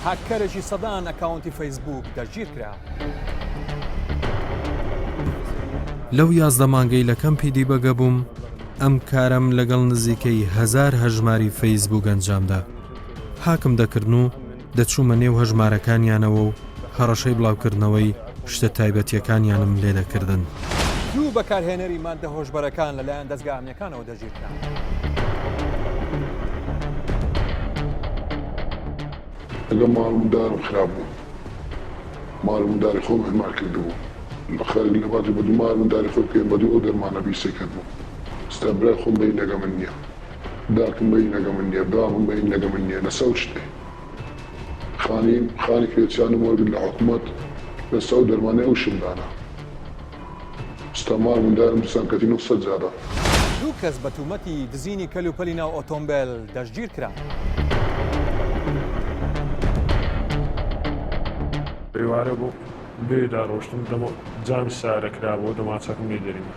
هاکەرێکی سەدان ئەکاونتی فەیسبوک دەستگیر کرا. لەو 11 مانگەی لە کەمپی بەگە بووم ئەم کارم لەگەڵ نزیکەی 1000 هەژماری فەیسبوک ئەنجامدا. هاکم دەکردن و دەچوومە نێو هەژمارەکانیانەوە و هەڕەشەی بڵاوکردنەوەی شتە تایبەتیەکانیانم لێ دەکردن. دوو بەکارهێنەری مادە هۆشبەرەکان لەلایەن دەستگا ئەمنیەکانەوە دەستگیر کرا. ئەگە ماڵمدارم خراپ بوو، ماڵمداری خۆم هەرمار کردبوو، خەرگ لەباتی بە دوو ماڵمداری خۆ پێم بە دوو ئەو دەرمانە بیسێ کردبوو. ستەبرای خۆم بەی نەگە من نییە، داکم بەی نەگە من نییە، داڵم بەی نەگە من نییە، لەسەو شتێ خانی کرێچیانم وەرگرت لە حکوومەت لەسەو دەرمانەی ئەو شمدانە. ستا ماڵمدارم دووسان کەتی 900 جارە. دوو کەس بە تومەتی دزینی کەلوپەلی ناو ئۆتۆمبیل دەستگیر کرا. ئێوارە بۆ بێدا ڕۆشتم جامی سارەکرابەوە دەماچەکەم لێ دەریم.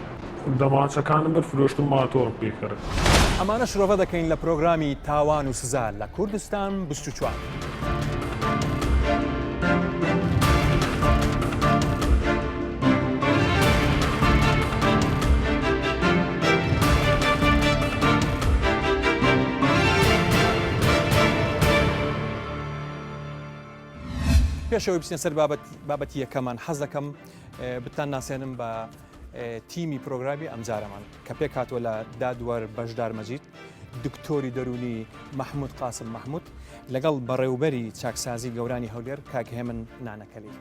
دەماچەکانم بەرفرۆشتم ماتۆڕم پێکرد. ئەمانە شرۆڤە دەکەین لە پرۆگرامی تاوان و سزا لە کوردستان 24. پێشەوەی بچینە سەر بابەتی یەکەمان حەز دەکەم بتان ناسێنم بە تیمی پرۆگرامی ئەمجارەمان کە پێک هاتووە لە دادوەر بەشدار مەجید، دکتۆری دەرونی محمود قاسم محمود لەگەڵ بەڕێوبەری چاکسازی گەورانی هەولێر کاک هێمن نانەکەلی.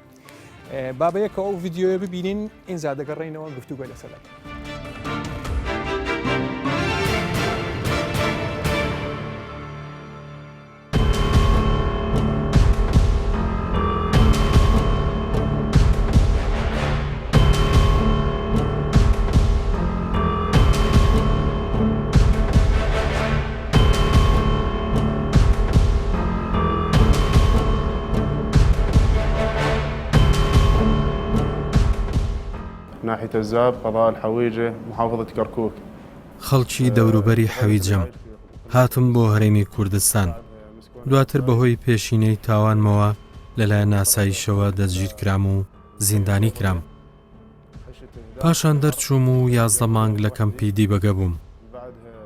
بابەیەکە ئەو ڤیدیۆیە ببینین ئینجا دەگەڕێینەوە گفتوگۆی لەسەر دەکەین. ناحية الزاب قضاء الحويجة محافظة كركوك. خەڵکی دەوروبەری حەویجەم هاتم بۆ هەرێمی کوردستان. دواتر بەهۆی پێشینەی تاوانمەوە لەلایەن ناسایشەوە دەستگیر کرام و زیندانی کرام. پاشان دەرچووم و 11 مانگ لە کەمپی بەگە بووم.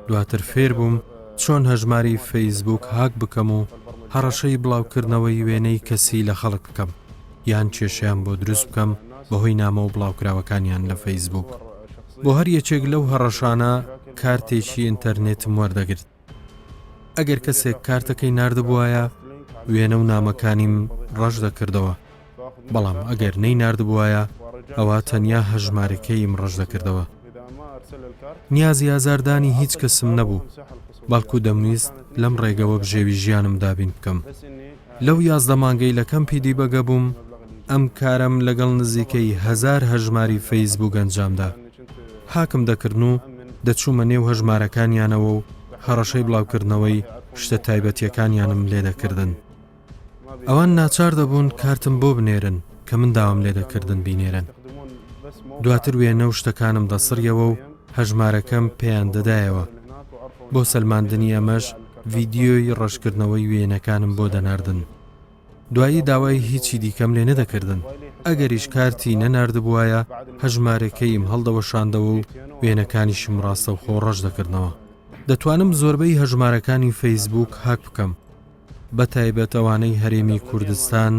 دواتر فێر بووم چۆن هەژماری فەیسبوک هاک بکەم و هەڕەشەی بڵاوکردنەوەی وێنەی کەسی لە خەڵک بکەم یان کێشیان بۆ دروست بکەم بەهۆی نامە و بڵاوکراوەکانیان لە فەیسبوک. بۆ هەر یەکێک لەو هەڕەشانە کارتێکی ئینتەرنێتم وەردەگرت. ئەگەر کەسێک کارتەکەی ناردبووایە وێنە و نامەکانیم ڕەش دەکردەوە، بەڵام ئەگەر نەی ناردبووایە ئەوە تەنیا هەژمارەکەیم ڕەش دەکردەوە. نیازی ئازاردانی هیچ کەسم نەبوو، بەڵکو دەمویست لەم ڕێگەوە بژێوی ژیانم دابین بکەم. لەو 11 مانگەی لە کەمپی بەگە بووم ئەم کارم لەگەڵ نزیکەی 1000 هەژماری فەیسبوک ئەنجامدا. هاکم دەکردن و دەچوومە نێو هەژمارەکانیانەوە و هەڕەشەی بڵاوکردنەوەی شتە تایبەتیەکانیانم لێ دەکردن. ئەوان ناچار دەبوون کارتم بۆ بنێرن کە من داوام لێ دەکردن بینێرن. دواتر وێنە و شتەکانم دەسڕیەوە و هەژمارەکەم پێیان دەدایەوە. بۆ سەلماندنی ئەمەش ڤیدیۆی ڕەشکردنەوەی وێنەکانم بۆ دەناردن. دوایی داوای هیچی دیکەم لێ نەدەکردن. ئەگەریش کارتی نەناردبووایە هەژمارەکەیم هەڵدەوەشاندەوە و وێنەکانیشم ڕاستە و خۆ ڕەش دەکردنەوە. دەتوانم زۆربەی هەژمارەکانی فەیسبوک هاک بکەم، بە تایبەت ئەوانەی هەرێمی کوردستان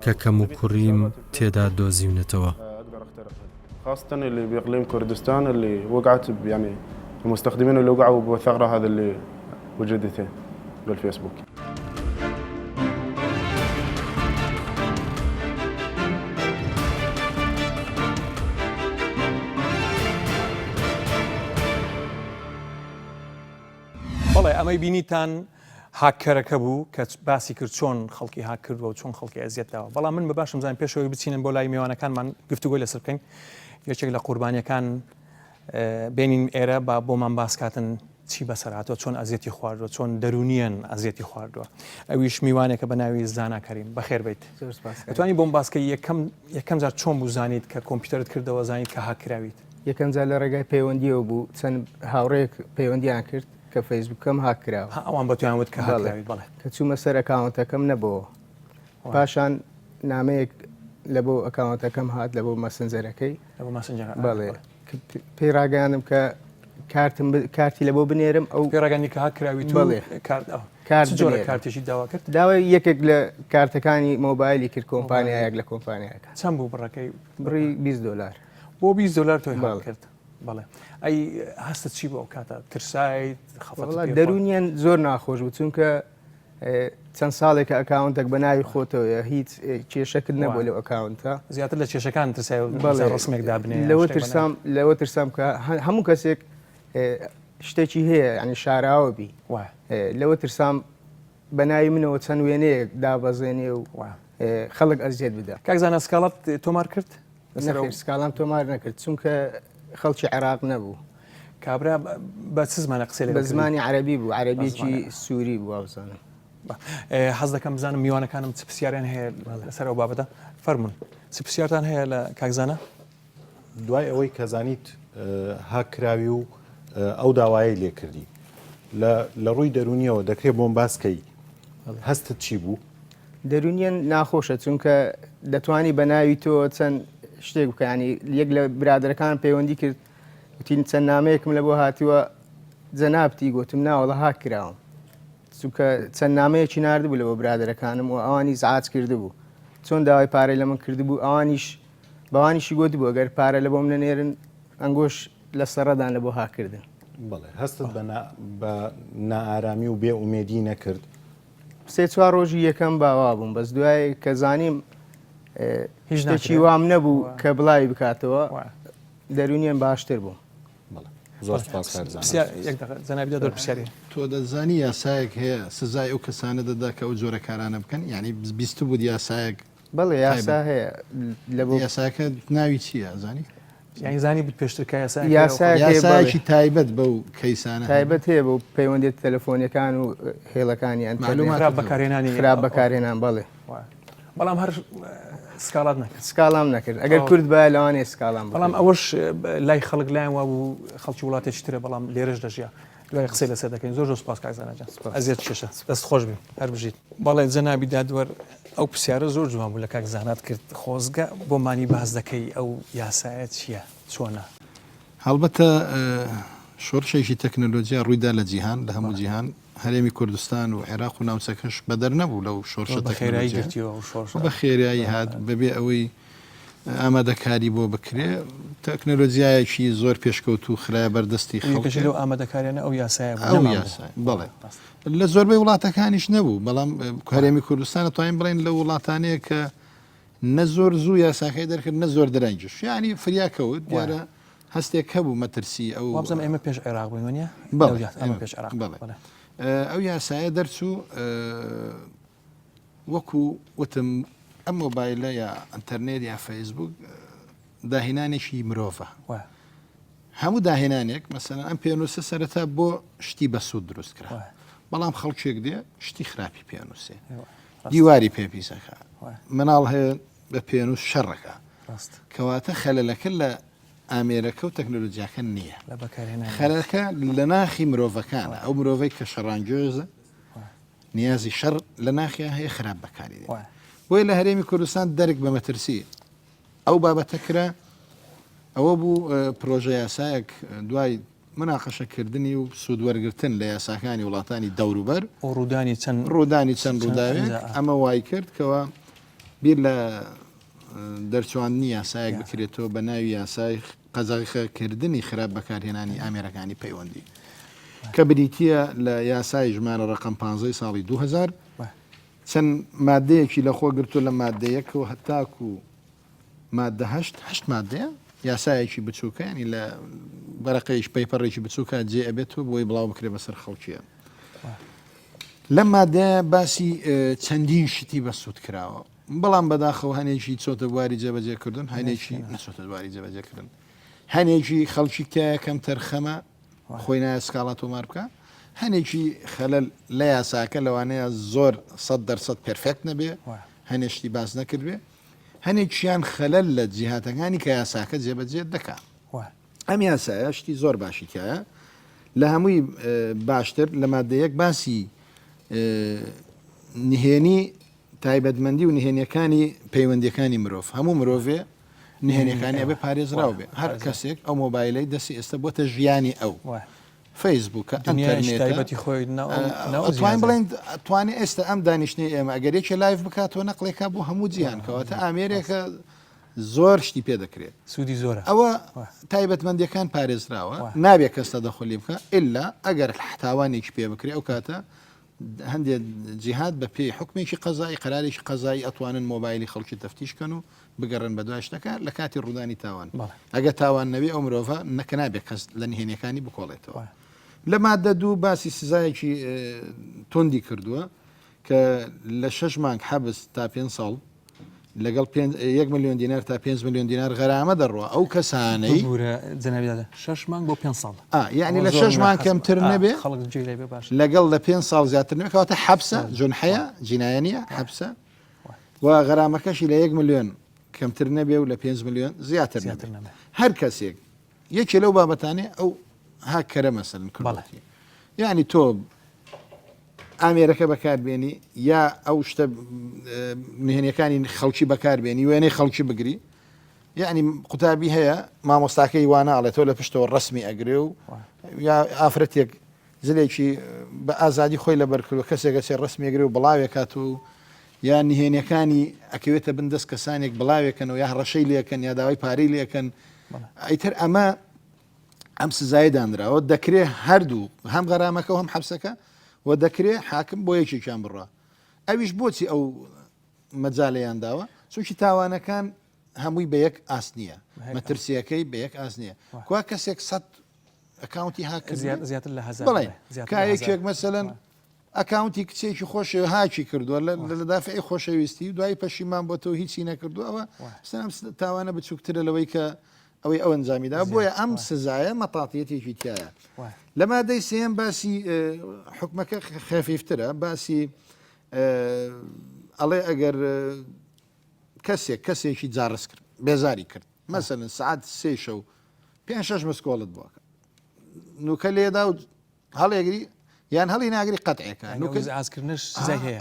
کە کەم و کوڕیم تێدا دۆزیونەتەوە. خاصة اللي بإقليم كردستان اللي وقعت يعني المستخدمين اللي وقعوا بالثغرة هذا اللي وجدته بالفيسبوك. بەڵێ ئەمەی بینیتان هاکەرەکە بوو کە باسی کرد چۆن خەڵکی هاک کردووە و چۆن خەڵکی ئەزیەتداوە. بەڵام من بەباشم زانین پێشەوەی بچینن بۆ لای میوانەکانمان گفتوگۆی لەسەر بکەین. یەکێک لە قوربانیەکان بینین ئێرە با بۆمان باسکاتن چی بەسەرهاتەوە، چۆن ئەزیەتی خواردووە، چۆن دەرونیان ئەزیەتی خواردووە. ئەویش میوانێکە بە ناوی زانا کەریم. بەخێر بیت. دەتوانی بۆم باسکە یەکەم جار چۆن بوو زانیت کە کۆمپیوتەرت کردەوە زانیت کە هاکراویت؟ یەکەم جار لە ڕێگای پەیوەندیەوە بوو، چەند هاوڕێک پەیوەندیان کرد کە فەیسبوکەم هاکراوە. ئەوان بەتوانوت کە هاکراویت. بەڵێ کە چوومە سەر ئەکاونتەکەم نەبەوە، پاشان نامەیەک لە بۆ ئەکاونتەکەم هات لە بۆ مەسنجەرەکەی لەبۆ ماسنجەر بەڵێ پێراگەاندم کە کارتی لە بۆ بنێرم ئەو پێڕگەنی کە هاکراوی بڵێ. جۆرە کارتێکی داوا کرد داوای یەکێک لە کارتەکانی مۆبایلی کرد کۆمپانیایەک لە کۆمپانیەکە چەند بوو بڕەکەی بڕی $20 بۆ $20 تۆی بەڵێ. کرد بەڵێ ئەی هەستت چی بۆ ئەو کاتە ترسایت وڵات دەرونیان زۆر ناخۆش بوو چونکە چەند ساڵێکە ئەکاونتێک بە ناوی خۆتەوە هیچ کێشەکرد نەبوو لەو ئەکاونتە زیاتر لە کێشەکان ترسای ڕسمێک دابنێ لەوە ترسام کە هەموو کەسێک شتێکی هەیە ینی شاراوە بی لەوە ترسام بە ناوی منەوە چەند وێنەیەک دابەزێنێ و خەڵک ئەزیێت بدە کاکزانە سکاڵات تۆمار کرد سکاڵام تۆمار نەکرد چونکە خەڵکی عێراق نەبوو کابرا بە چ زمانە قسە لێ بە زمانی عەربی بوو عەربیکی سووری بوو وابزانم حەز دەکەم بزانم میوانەکانم چ پرسیاریان هەیە لەسەر ئەو بابەتە فەرمونون چ پرسیارتان هەیە لە کاکزانە دوای ئەوەی کە زانیت هاکراوی و ئەو داوایە لێ کردی لە ڕووی دەرونیەوە دەکرێت بۆم باسکەی هەستت چی بوو؟ دەرونیان ناخۆشە چونکە دەتوانی بە ناوی تۆ چەند شتێک بکەنی یەک لە برادەکان پەیوەندی کرد وتین چەند نامەیەکم لە بۆ هاتیوە جەنابتی گوتم ناوەڵە هاک کراوم چونکە چەند نامەیەکی نردبوو لە بۆ برادەکانم و ئەوانی زعاج کرده بوو چۆن داوای پارەی لە من کردبوو ئەوانیش بەوانیشی گوت بوو ئەگەر پارە لە بۆم نەنێرن ئەنگۆش لە سەرڕدان لە بۆ هاکردن بڵێ هەستت بە نائارامی و بێ ئومێدی نەکرد سێ چوار ڕۆژی یەکەم باوا بووم بەس دوای کە زانیم هیچ وام نەبوو کە بڵاوی بکاتەوە دەرونیان باشتر بوو زۆر زەنابیدا دۆر پرسیاری تۆ دەزانی یاسایەک هەیە سزای ئەو کەسانە دەدا کە ئەو جۆرە کارانە بکەن ینی بیست بوو یاسایەک بەڵێ یاسا هەیە لە بۆ یاساکە ناوی چییە زانی یانی زانی بت پێشترکە یاسایەکی تایبەت بەو کەیسانە تایبەت هەیە بۆ پەیوەندێت تەلەفۆنیەکان و هێڵەکانیان خراپ بەکارهێنانی خراپ بەکارهێنان بەڵێ بەڵام هەر سکاڵات نەکرد سکاڵام نەکرد ئەگەر کورد بە لەوانێ سکاڵام بەڵام ئەوەش لای خەڵک لایەن وا بوو خەڵکی وڵاتێکی ترە بەڵام لێرەش دەژیا دوای قسەی لەسەر دەکەین زۆر سپاس کاکزانەجان ئەزیێت کێشە دەست خۆش بێ هەر بژیت بەڵێ جەنابی دادوەر ئەو پرسیارە زۆر جوان بوو لە کاکزانات کرد خۆزگە بۆ مانی باز دەکەی ئەو یاسایە چییە چۆنە هەڵبەتە شۆڕشێکی تەکنەلۆجیا ڕوویدا لە جیهان لە هەموو جیهان هەرێمی کوردستان و عێراق و ناوچەکەش بەدەر نەبوو لەو شۆڕشە بە خێرایی هات بەبێ ئەوەی ئامادەکاری بۆ بکرێ تەکنەلۆجیایەکی زۆر پێشکەوت و خراە بەردەستی خەڵکی لەو ئامادەکاریانە ئەو یاسایە بڵێ لە زۆربەی وڵاتەکانیش نەبوو بەڵام هەرێمی کوردستانە توانین بڵێن لە وڵاتانەیە کە نە زۆر زوو یاساکەی دەرکرد نە زۆر درەنجش یعنی فریاکەوت دیارە هەستێک هەبوو مەترسی ئەو وابزەم ئێمە پێش عێراق بووینە پێش عێراق ئەو یاسایە دەرچوو وەکو وتم ئەم مۆبایلە یا ئەتەرنێت یا فەیسبوک داهێنانێکی مرۆڤە هەموو داهێنانێک مەسەن ئەم پێنووسە سەرەتا بۆ شتی بەسوود دروست کرا بەڵام خەڵکێک دێ شتی خراپی پێنووسێ دیواری پێپیسەکە مناڵ هەیە بە پێنووس شەڕەکە کەواتە خەلەلەکە لە ئامێرەکە و تەکنۆلۆجیاکە نییە خەرەکە لە ناخی مرۆڤەکانە ئەو مرۆڤی کە شەڕانگوێزە نیازی شەڕ لە ناخیان هەیە خراپ بەکاری بۆی لە هەرێمی کوردستان دەرک بە مەترسی ئەو بابەتە کرا ئەوە بوو پرۆژە یاسایەک دوای مناقەشەکردنی و سوودوەرگرتن لە یاساکانی وڵاتانی دەوروبەر ڕوودانی چەند ڕووداوێک ئەمە وای کرد کەەوە بیر لە دەرچواننی یاسایەک بکرێتەوە بە ناوی یاسای قەزاقیکردنی خراپ بەکارهێنانی ئامێرەکانی پەیوەندی کە بریتە لە یاسای ژمارە ڕقم 15 ساڵی 2000 چەند مادەیەکی لە خۆ گرتو لە مادەیەکەوە هەتاکو و مادەهشت مادەیە یاسایەکی بچووکانی لە بەرەقەیش پەیپەڕێکی بچووکە جێ ئەبێتەوە بۆی بڵاو بکرێ بەسەر خەڵکیە لە مادەیە باسی چەندین شتی بەسوود کراوە بەڵام بەداخەوە هەنێکی چۆتە بواری جێبەجێکردن هەنێکی نەچۆتە بواری جێبەجێکردن هەنێکی خەڵکی کەم تەرخەمە خۆی نایە سکاڵات تۆمار بکە هەنێکی خەلەل لە یاساکە لەوانەیە زۆر 100% پرفکت نەبێ هەنێشتی باز نەکرد بێ هەنێکیان خەلەل لە جیهاتەکانی کە یاساکە جێبەجێ دەکا ئەم یاسایە شتی زۆر باشیکایە لە هەمووی باشتر لە مادەیەک باسی نهێنی تایبەتمەندی و نهێنیەکانی پەیوەندیەکانی مرۆڤ هەموو مرۆڤێ نهێنیەکانی ئەبێ پارێزراو بێ هەر کەسێک ئەو مۆبایلەی دەستی ئێستا بۆتە ژیانی ئەو فەیسبووکە تایبەتی خۆی توانین بڵێن توانێت ئێستا ئەم دانیشتنی ئێمە ئەگەرێکی لایف بکاتەوە نەقلێکا بۆ هەموو جیهانکەواتە ئامێرێکە زۆر شتی پێ دەکرێت سوودی زۆرە ئەوە تایبەتمەندیەکان پارێزراوە نابێت کەستا دەخۆلی بکە ئللا ئەگەر تاوانێکی پێ بکرێ ئەو کاتە هەندێک جیهات بە پێی حکمێکی قەزایی قەرارێکی قەزایی ئەتوانن مۆبایلی خەڵکی تەفتیشکەن و بگەڕن بە دواشتەکە لە کاتی ڕوودانی تاوان ئەگە تاوان نەوێ ئەو مرۆڤ نەکەنابێت کەس لە نهێنیەکانی بکۆڵێتەوە لە مادە دوو باسی سزایەکی تۆندی کردووە کە لە 6 مانگ حەبس تا 5 ساڵ لەگەڵ 1 ملیۆن دینار تا 5 ملیۆن دینار غەرامە دەڕوە ئەو کەسانەی جەنابی 6 مانگ بۆ 5 ساڵ یعنی لە 6 مانگ کەمتر نەبێ لەگەڵ لە 5 ساڵ زیاتر نەبێت کەواتە حەبسە جونحەیە جینایە حەبسە و غەرامەکەشی لە 1 ملیۆن کەمتر نەبێ و لە 5 ملیۆن زیاتر نەبێت هەر کەسێک یەکێ لەو بابەتانێ ئەو هاکەرە مەسەلن کردڵەتی یعنی تۆ ئامێرەکە بەکاربێنی یا ئەو شتە نهێنیەکانی خەڵکی بەکاربێنی وێنەی خەڵکی بگری یعنی قوتابی هەیە مامۆستاکەی واناڵێتەوە لە پشتەوە ڕسمی ئەگرێ و یا ئافرەتێک زلێکی بە ئازادی خۆی لەبەرکردو کەسێکە سێ ڕسمی ئەگرێ و بڵاوێکات و یا نهێنیەکانی ئەکەوێتە بندەست کەسانێک بڵاوێکن و یا ڕەشەی لێکەن یا داوای پارەی لێکەن ئەیتر ئەمە ئەم سزای دانراوە دەکرێت هەردوو هەم غەرامەکە و هەم حەبسەکە و دەکرێت حاکم بۆ یەکێکیان بڕە ئەویش بۆچی ئەو مەجاالەیان داوە چونکی تاوانەکان هەمووی بە یەک ئاس نییە مەترسیەکەی بە یەک ئاس نییە کوا کەسێک 100 ئەکاونتی زیاتر لە بڵێ کایەکێک مەسەلەن ئەکاونتی کچێکی خۆش هاچی کردووە لە دافعی خۆشەویستی دوای پەشیمان بۆ تۆ هیچی نەکردو ئەوە تاوانە بچووکترە لەوەی کە ئەوەی ئەو ئەنجامیدا بۆیە ئەم سزایە مەتاتیەتێکی تایە لە مادەی سێم باسی حکومەکە خەفیفترە باسی ئەڵێ ئەگەر کەسێکی جارس کرد بێزاری کرد مەسەلەن سعات 3 شەو 5-6 مسکۆڵت بووەکە نوکە لێدا و هەڵێگری یان هەڵی ناگری قەتعێکە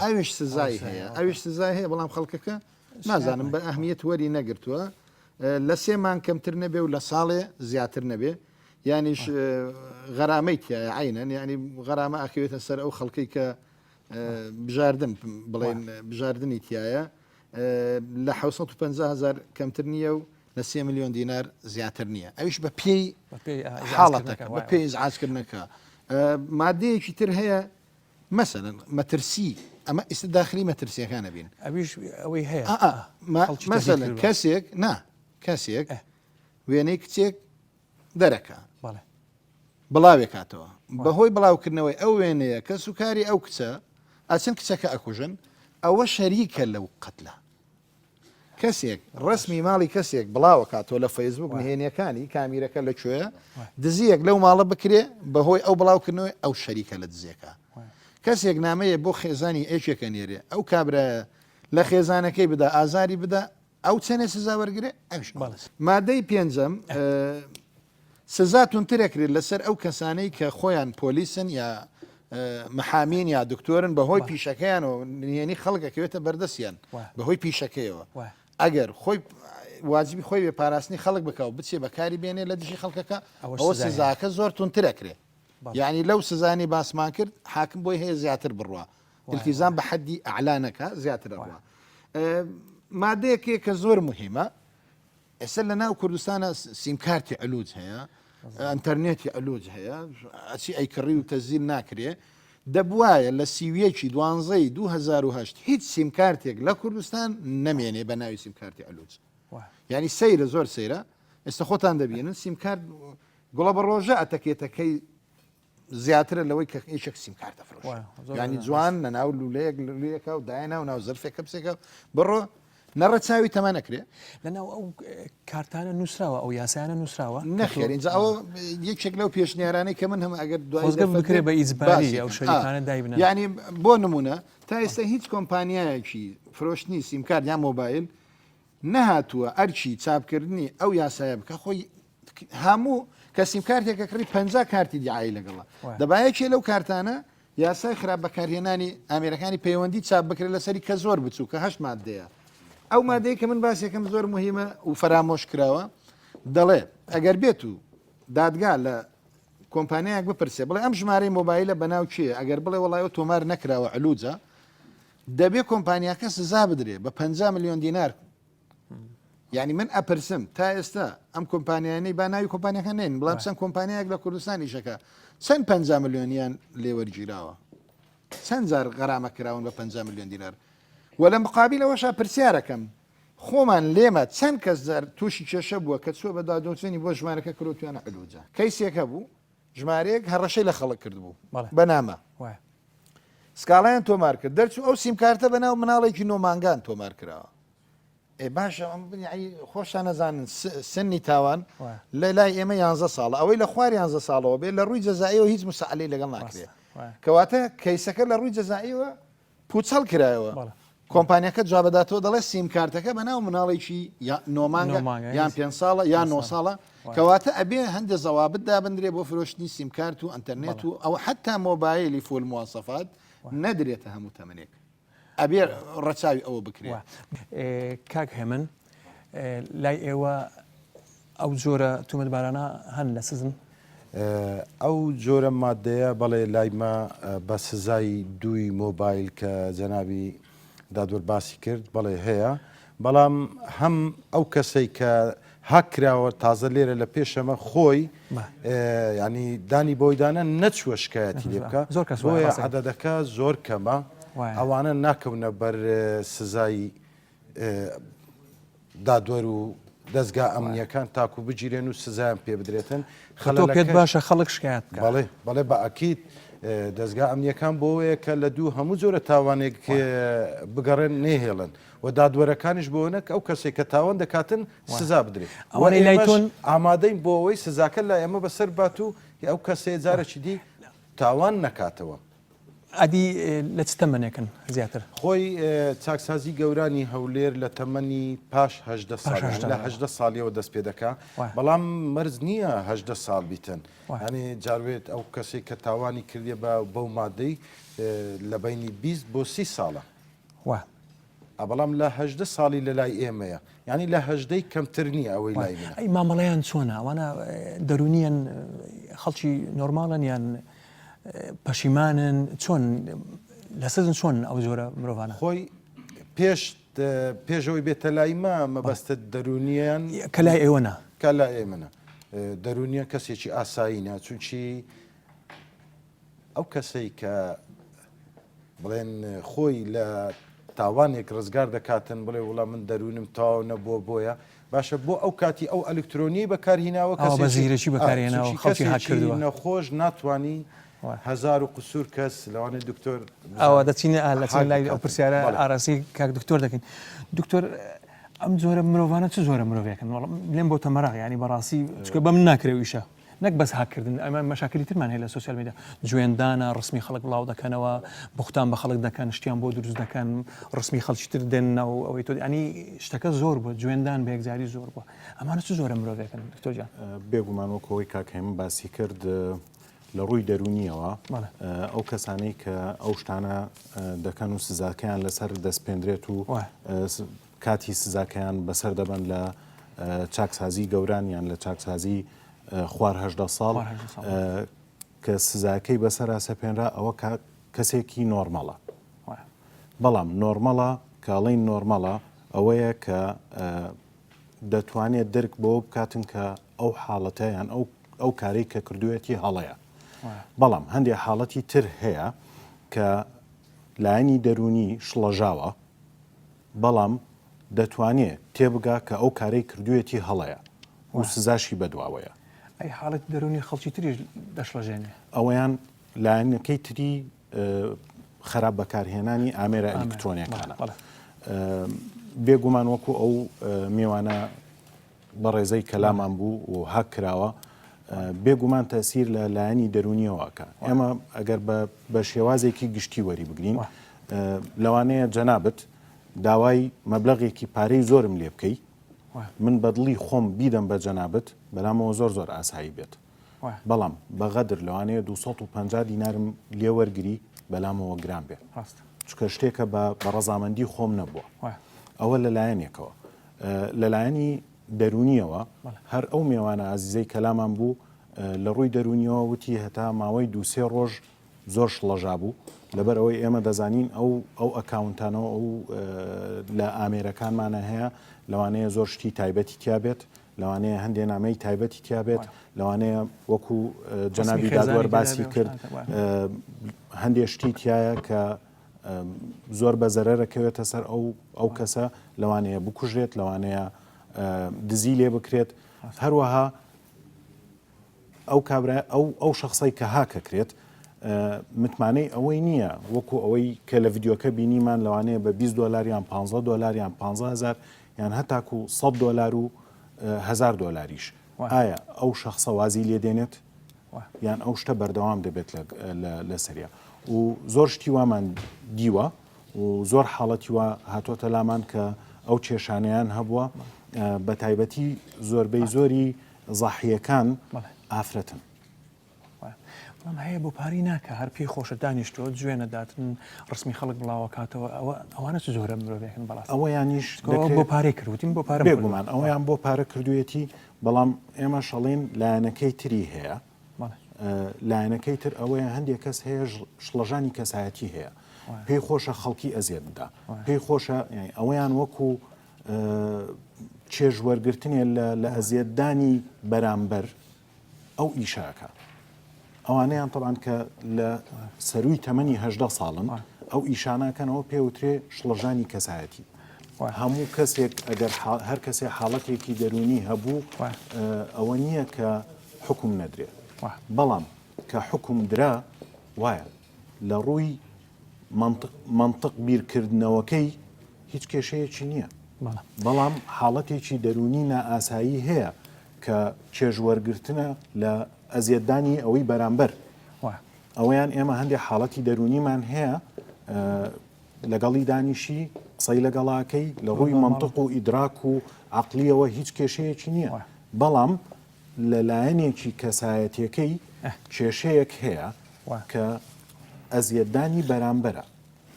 ئەویش سزای هەیە ئەویش سزای هەیە بەڵام خەڵکەکە نازانم بە ئەهمیەت وەری نەگرتووە لە 3 مانگ کەمتر نەبێ و لە ساڵێ زیاتر نەبێ یانیش غەرامەی تایە عینەن ینی غەرامە ئەکەوێتە سەر ئەو خەڵکی کە بژاردن بڵێن بژاردننی تایە لە 750,000 کەمتر نییە و لە 3 ملیۆن دینار زیاتر نییە ئەویش بە پێی حاڵەتەکە بە پێی ئازکردنەکە مادەیەکی تر هەیە مەسەلەن مەترسی ئەمە ئێستا داخلی مەترسیەکانە بین ئەویش ئەوەی هەیە مەسەلەن کەسێک کەسێک وێنەی کچێک دەرەکە بڵاوێک کاتەوە بەهۆی بڵاوکردنەوەی ئەو وێنەیە کە سوکاری ئەو کچە ئاچەند کچەکە ئەکوژن ئەوە شەریکە لەو قەتلە کەسێک ڕسمی ماڵی کەسێک بڵاوە کاتەوە لە فەیسبوک نهێنیەکانی کامیرەکە لەکوێیە دزیەک لەو ماڵە بکرێ بەهۆی ئەو بڵاوکردنەوەی ئەو شەریکە لە دزیەکە کەسێک نامەیە بۆ خێزانی ئێکێکە نێرێ ئەو کابرا لە خێزانەکەی بدا ئازاری بدا ئەو چەنێ سزا وەرگێ ئەوش مادەی پێنجەم سزا تونترەکرێت لەسەر ئەو کەسانەی کە خۆیان پۆلیسن یا محامین یا دکتۆرن بەهۆی پیشەکەیان و نهێنی خەڵکەکەوێتە بەردەستیان بەهۆی پیشەکەیەوە ئەگەر خۆی واجبی خۆی بێ پاراستنی خەڵک بکەوت بچێ بەکاری بێنێ لە دژی خەڵکەکە ئەوە سزاکە زۆر تونترەکرێت یعنی لەو سزانی باسمان کرد حاکم بۆی هەیە زیاتر بڕوە التیزام بە حەدی ئەعلانەکە زیاتر ڕوە مادەیەکێک کە زۆر مهمە ئێستا لە ناو کوردستانە سیمکارتی ئەلوج هەیە ئەتەرنێتی ئەلوج هەیە ئەچی ئەیکڕی و تەزیل ناکرێ دەبواە لە سیویەکی 2008 هیچ سیمکارتێک لە کوردستان نەمێنێ بە ناوی سیمکارتی ئەلوج ینی سەیرە زۆر سەیرە ئێستا خۆتان دەبینن سیمکارت گوڵە بە ڕۆژە ئەتەکێتەکەی زیاترە لەوەی کە هیچێک سیمکار دەفرۆش ینی جوان لە ناو لولەیەک لولەیەکە و داینا و ناو زەرفێکە بسێکە بڕۆ نەڕەچاوی تەمە نەکرێ لەناو ئەو کارتانە نووسراوە ئەو یاسایانە نووسراوە نەخێر اینجا ئەوە یەکێک لەو پێشنیارانەی کە من هەم ئەگەر دوای بکرێ بە ئیزباری ئەو شەریکانە دایبنە ینی بۆ نمونە تا ئێستا هیچ کۆمپانیایەکی فرۆشتنی سیمکارد یا مۆبایل نەهاتووە ئەرچی چاپکردنی ئەو یاسایە بکە خۆی هەموو کە سیمکارتێکە کڕی 50 کارتی دیعایی لەگەڵە دەبایەکێ لەو کارتانە یاسای خراپ بەکارهێنانی ئامێرەکانی پەیوەندی چاپ بکرێت لەسەری کە زۆر بچوو کە هەشت مادەیە ئەو مادەی کە من باسیەکەم زۆر مهمە و فەرامۆش کراوە دەڵێ ئەگەر بێت و دادگا لە کۆمپانیایەک بپرسێ بڵێ ئەم ژمارەی مۆبایلە بەناو چیە ئەگەر بڵێ وڵایەوە تۆمار نەکراوە علوجە دەبێ کۆمپانیاکە سزا بدرێ بە 50 میلیۆن دینار یعنی من ئەپرسم تا ئێستا ئەم کۆمپانیانەی با ناوی کۆمپانیەکە نین بڵام چەند کۆمپانیایەک لە کوردستانی شەکە چەند 50 میلیۆنیان لێوەرگیراوە چەند جار غەرامە کراون بە 50 میلیۆن دینار وە لە مقابلەوەشا پرسیارەکەم خۆمان لێمە چەند کەس تووشی کێشە بووە کە چوە بە دادوەچێنی بۆ ژمارەکە کردوتوانە علوجە کەیسێکە بوو ژمارەیەک هەڕەشەی لە خەڵک کرد بوو بەنامە سکاڵیان تۆمار کرد دەرچوو ئەو سیمکارتە بەناو مناڵێکی نۆمانگان تۆمار کراوە باشە خۆشان نەزانن سنی تاوان لە لای ئێمە 11 ساڵە ئەوەی لە خوار 11 ساڵەوە بێت لە ڕووی جەزاییەوە هیچ مساعلەی لەگەڵ ناکرێت کەواتە کەیسەکە لە ڕووی جەزاییەوە پوچەڵ کرایەوە کۆمپانیەکە جوابداتەوە دەڵێت سیمکارتەکە بەناو مناڵێکی نۆمانگە یان 5 ساڵە یان 9 ساڵە کەواتە ئەبێ هەندێک زەوابت دابدرێ بۆ فرۆشتنی سیمکارت و ئەتەرنێت و ئەو حتا مۆبایلی فۆل مواسەفات نەدرێتە هەموو تەمەنێک ئەبێ ڕەچاوی ئەوە بکرێت کاک هێمن لای ئێوە ئەو جۆرە تومەتبارانە هەن لە سزن ئەو جۆرە مادەیە بەڵێ لایمە بە سزای دووی مۆبایل کە جەنابی دادوەر باسی کرد بەڵێ هەیە بەڵام هەم ئەو کەسەی کە هاکراوە تازە لێرە لە پێشەمە خۆی ینی دانی بۆیدانە نەچوە شکایەتی لێ بکە بۆیە عەدەدەکە زۆر کەمە ئەوانە ناکەونە بەر سزای دادوەر و دەستگا ئەمنیەکان تاکو بگیرێن و سزایان پێ بدرێتن خەڵۆ پێت باشە خەڵک شکایەت بڵێ بەڵێ بە ئەکید دەستگا ئەمنیەکان بۆەیە کە لە دوو هەموو جۆرە تاوانێک بگەڕێن نێهێڵن و دادوەرەکانیش بۆنە ئەو کەسێک کە تاوان دەکاتن سزا بدرێت ئەوەی لایتۆن ئامادەین بۆ ئەوەی سزاکە لە ئێمە بەسەر بات و ئەو کەسێ جارێکی دی تاوان نەکاتەوە ئەدی لە چ تەمەنێکن زیاتر خۆی چاکسازی گەورانی هەولێر لە تەمەنی پاش 18 ساڵ لە 18 ساڵیەوە دەست پێ دەکا بەڵام مەرز نییە 18 ساڵ بیتن هەنێ جاروێت ئەو کەسێک کە تاوانی کردێ بەو مادەی لە بینی 20 بۆ 30 ساڵە بەڵام لە 18 ساڵی لە لای ئێمەیە ینی لە 18 کەمتر نییە ئەوەی لای ئەی مامەڵەیان چۆنە ئەوانە دەرونیان خەڵکی نۆرماڵن یان پەشیمانن چۆن لە سزن چۆن ئەو جۆرە مرۆڤانە خۆی پێشەوەی بێتە لایمە مەبەستە دەرونیان کە لای ئێوەنە کە لای ئێمەە دەرونیە کەسێکی ئاساییە چونچی ئەو کەسەی کە بڵێن خۆی لە تاوانێک ڕزگار دەکاتن بڵێ وڵام من دەرونم تاو نەبووە بۆیە باشە بۆ ئەو کاتی ئەو ئەلکترۆنی بەکارهیناوە بە زیرەکی بەکارهێناوە خەڵکی هاکردووە نەخۆش ناتوانی هزار و قسوور کەس لەوانێ دکتۆر ئەوە دەچینە لە چەند لای ئەو پرسیارە ئاراسی کاک دکتۆر دەکەین دکتۆر ئەم جۆرە مرۆڤانە چ جۆرە مرۆڤێکن لێم بۆ تەمەراغ ینی بەڕاستی چکە بە من ناکرێویشە نەک بەس هاکردن ئەمە مەشاکلی ترمان هەیە لە سوسیال میدیا جوێندانە ڕسمی خەڵک بڵاو دەکەنەوە بوختان بە خەڵک دەکەن شتیان بۆ دروست دەکەن ڕسمی خەڵکیتر دێنەوە ئەوەی تۆ ئەنی شتەکە زۆر بووە جوێندان بە یەکجاری زۆر بووە ئەمانە چ جۆرە مرۆڤێکن دکتۆرجان بێگومان وەکەوەی کاکەم باسی کرد لە ڕووی دەرونیەوە ئەو کەسانەی کە ئەو شتانە دەکەن و سزاکەیان لەسەر دەستپێنرێت و کاتی سزاکەیان بەسەر دەبن لە چاکسازی گەورانیان لە چاکسازی خوار 18 ساڵ کە سزاکەی بەسەر سەپێنرا ئەوە کەسێکی نۆرمەڵە بەڵام نۆرمەڵە کاڵین نۆرمەڵە ئەوەیە کە دەتوانێت دەرک بۆ بکاتن کە ئەو حاڵەتەیان ئەو کارەی کە کردوێتی هەڵەیە بەڵام هەندێک حاڵەتی تر هەیە کە لایەنی دەرونی شڵەژاوە بەڵام دەتوانێت تێبگا کە ئەو کارەی کردوێتی هەڵەیە و سزاشی بەدواوەیە ئەی حاڵەت دەرونی خەڵکی تریش دەشڵەژێنێ ئەوەیان لایەنەکەی تری خراپ بەکارهێنانی ئامێرە ئەلکترۆنیەکانە بێگومان وەکو ئەو میوانە بە ڕێزەی کەلامان بوو و هاک کراوە بێگومان تەسیر لە لایەنی دەرونیەوەکە ئێمە ئەگەر بە شێوازێکی گشتی وەری بگرین لەوانەیە جەنابەت داوای مەبلەغێکی پارەی زۆرم لێ بکەی من بەدڵی خۆم بیدەم بە جەنابەت بەلامەوە زۆر ئاسایی بێت بەڵام بەغەدر لەوانەیە 250 دینارم لێوەرگری بەلامەوە گران بێ چکە شتێکە بە ڕەزامەندی خۆم نەبووە ئەوە لەلایەنێکەوە لەلایەنی دەرونیەوە هەر ئەو میێوانە ئازیزەی کەلامان بوو لە ڕووی دەرونیەوە وتی هەتا ماوەی 2-3 ڕۆژ زۆر شڵەژا بوو لەبەر ئەوەی ئێمە دەزانین ئەو ئەکاونتانەوە ئەو لە ئامێرەکانمانە هەیە لەوانەیە زۆر شتی تایبەتی تیابێت لەوانەیە هەندێک نامەی تایبەتی تیابێت لەوانەیە وەکو جەنابی دادوەر باسی کرد هەندێک شتی تایە کە زۆر بە زەرەرەکەوێتە سەر ئەو کەسە لەوانەیە بکوژێت لەوانەیە دزی لێ بکرێت هەروەها ئەو کابرا ئەو شخصی کە هاکەکرێت متمانەی ئەوەی نییە وەکو ئەوەی کە لە ڤیددیۆکە بینیمان لەوانەیە بە $20 یان $15 یان 15,000 یان هەتاکو $100 و $1,000 ئایا ئەو شخصە وازی لێ دێنێت یان ئەو شتە بەردەوام دەبێت لە سەریا و زۆر شتی وامان دیوە و زۆر حاڵەتی وە هاتوۆتە لامان کە ئەو کێشانیان هەبووە بە تایبەتی زۆربەی زۆری زاحیەکان ئافرەتن بەڵام هەیە بۆ پاری ناکە هەر پێی خۆشە دانیشتۆ گوێنە داتن ڕسمی خەڵک بڵاوە کاتەوە ئەوانە چ زۆرە مرۆڤێکن بەڵاست ئەوە یانیش بۆ پارێ کردوتیم بۆ پارە بێگومان ئەویان بۆ پارە کردوێتی بەڵام ئێمە شەڵین لایەنەکەی تری هەیە لایەنەکەی تر ئەوەیە هەندێک کەس هەیە شڵەژانی کەسایەتی هەیە پێی خۆشە خەڵکی ئەزیێت بدا پێی خۆشە ئەوەیان وەکو چێژوەرگرتنێ لە ئەزیێتدانی بەرامبەر ئەو ئیشاکە ئەوانەیان طبعاً کە لە سەروی تەمەنی 18 ساڵن ئەو ئیشاناکەنەوە پێوترێ شڵەژانی کەسایەتی هەموو کەسێک ئەگەر هەر کەسێک حاڵەتێکی دەرونی هەبوو ئەوە نییە کە حکم نەدرێت بەڵام کە حکم درا وایە لە ڕووی منطق بیرکردنەوەکەی هیچ کێشەیەکی نییە بەڵام حاڵەتێکی دەرونی نائاسایی هەیە کە چێژوەرگرتنە لە ئەزیێتدانی ئەوەی بەرامبەر ئەوەیان ئێمە هەندێک حاڵەتی دەرونیمان هەیە لەگەڵی دانیشی قسەی لەگەڵاکەی لە ڕووی منطق و ئیدراک و عەقلیەوە هیچ کێشەیەکی نییە بەڵام لەلایەنێکی کەسایەتیەکەی کێشەیەک هەیە کە ئەزیێتدانی بەرامبەرە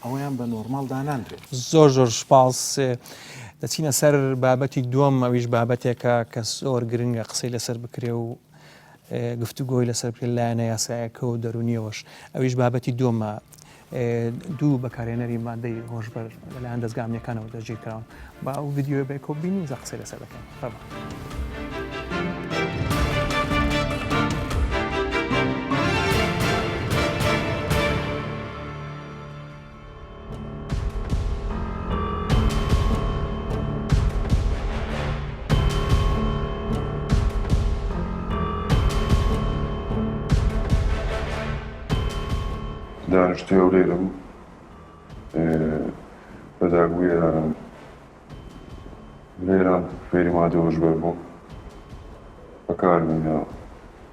ئەوەیان بە نۆرماڵ داناندرێت زۆر سپاس دەچینە سەر بابەتی دووەم ئەویش بابەتێکە کە زۆر گرنگە قسەی لەسەر بکرێ و گفتوگۆی لەسەر بکرێت لایەنە یاسایەکە و دەرونیەوەش ئەویش بابەتی دووەمە دوو بەکارهێنەری مادەی هۆشبەر لەلایەن دەستگامیەکانەوە دەرگیرکراون با ئەو ڤیددیۆ بێ کۆ بینین زە قسەی لەسەر دەکەین دانیشتوی ئەولێرم بەداگوی ئێرانم لێران فێری مادە هۆشبەر بووم بەکارمینە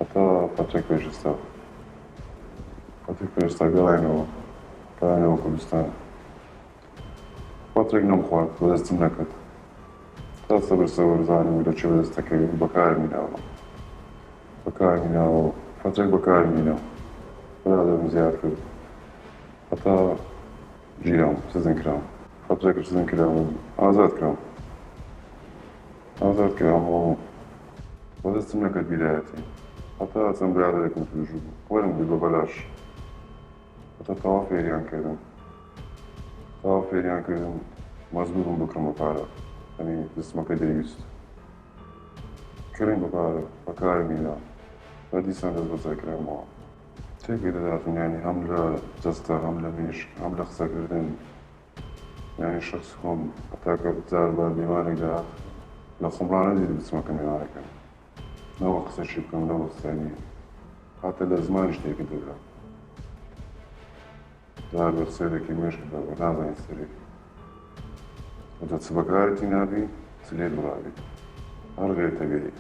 هەتا فترێک پێشستا گەڵاینەوە کوردستان فترێک نەمخوارد بەدەستم نەکرد تا سەبر زانم لە چێ بەدەستەکەوێت بەکارمیناوە فترێک بەکارمینەوە برادەرم زیاد کرد هەتا ژیرام سزن کرام فترێکش سزن کرام ئازاد کرام و بەدەستم نەکرد بیدایەتی هەتا چەند برادەرێکم توێژوو بوو وەرم بووی بە بەلاش هەتا تەوا فێریان کردم مەزبوورم بکڕم بە پارە ئەنی دەستمەکە دەیویست کڕین بە پارە بەکارمینە بە دیسان دەست بەسەر کرامەوە تێکی دەداتم یانی هەم لە جەستە هەم لە مێشک هەم لە قسەکردن یانی شخص خۆم هەتاکە جار بە میوانێکدا لە خۆمڕانە دیت بچمەکە میوانەکەم نەوە قسەشی بکەم نەوە قسانی هاتە لە زمانی شتێکی دەدا جار بە قسەیەکی مێشکدا بە نازانین سەرێکی وەجە چ بەکارێتی نابی چ لێ دوڕابی هەر غێرتە بێری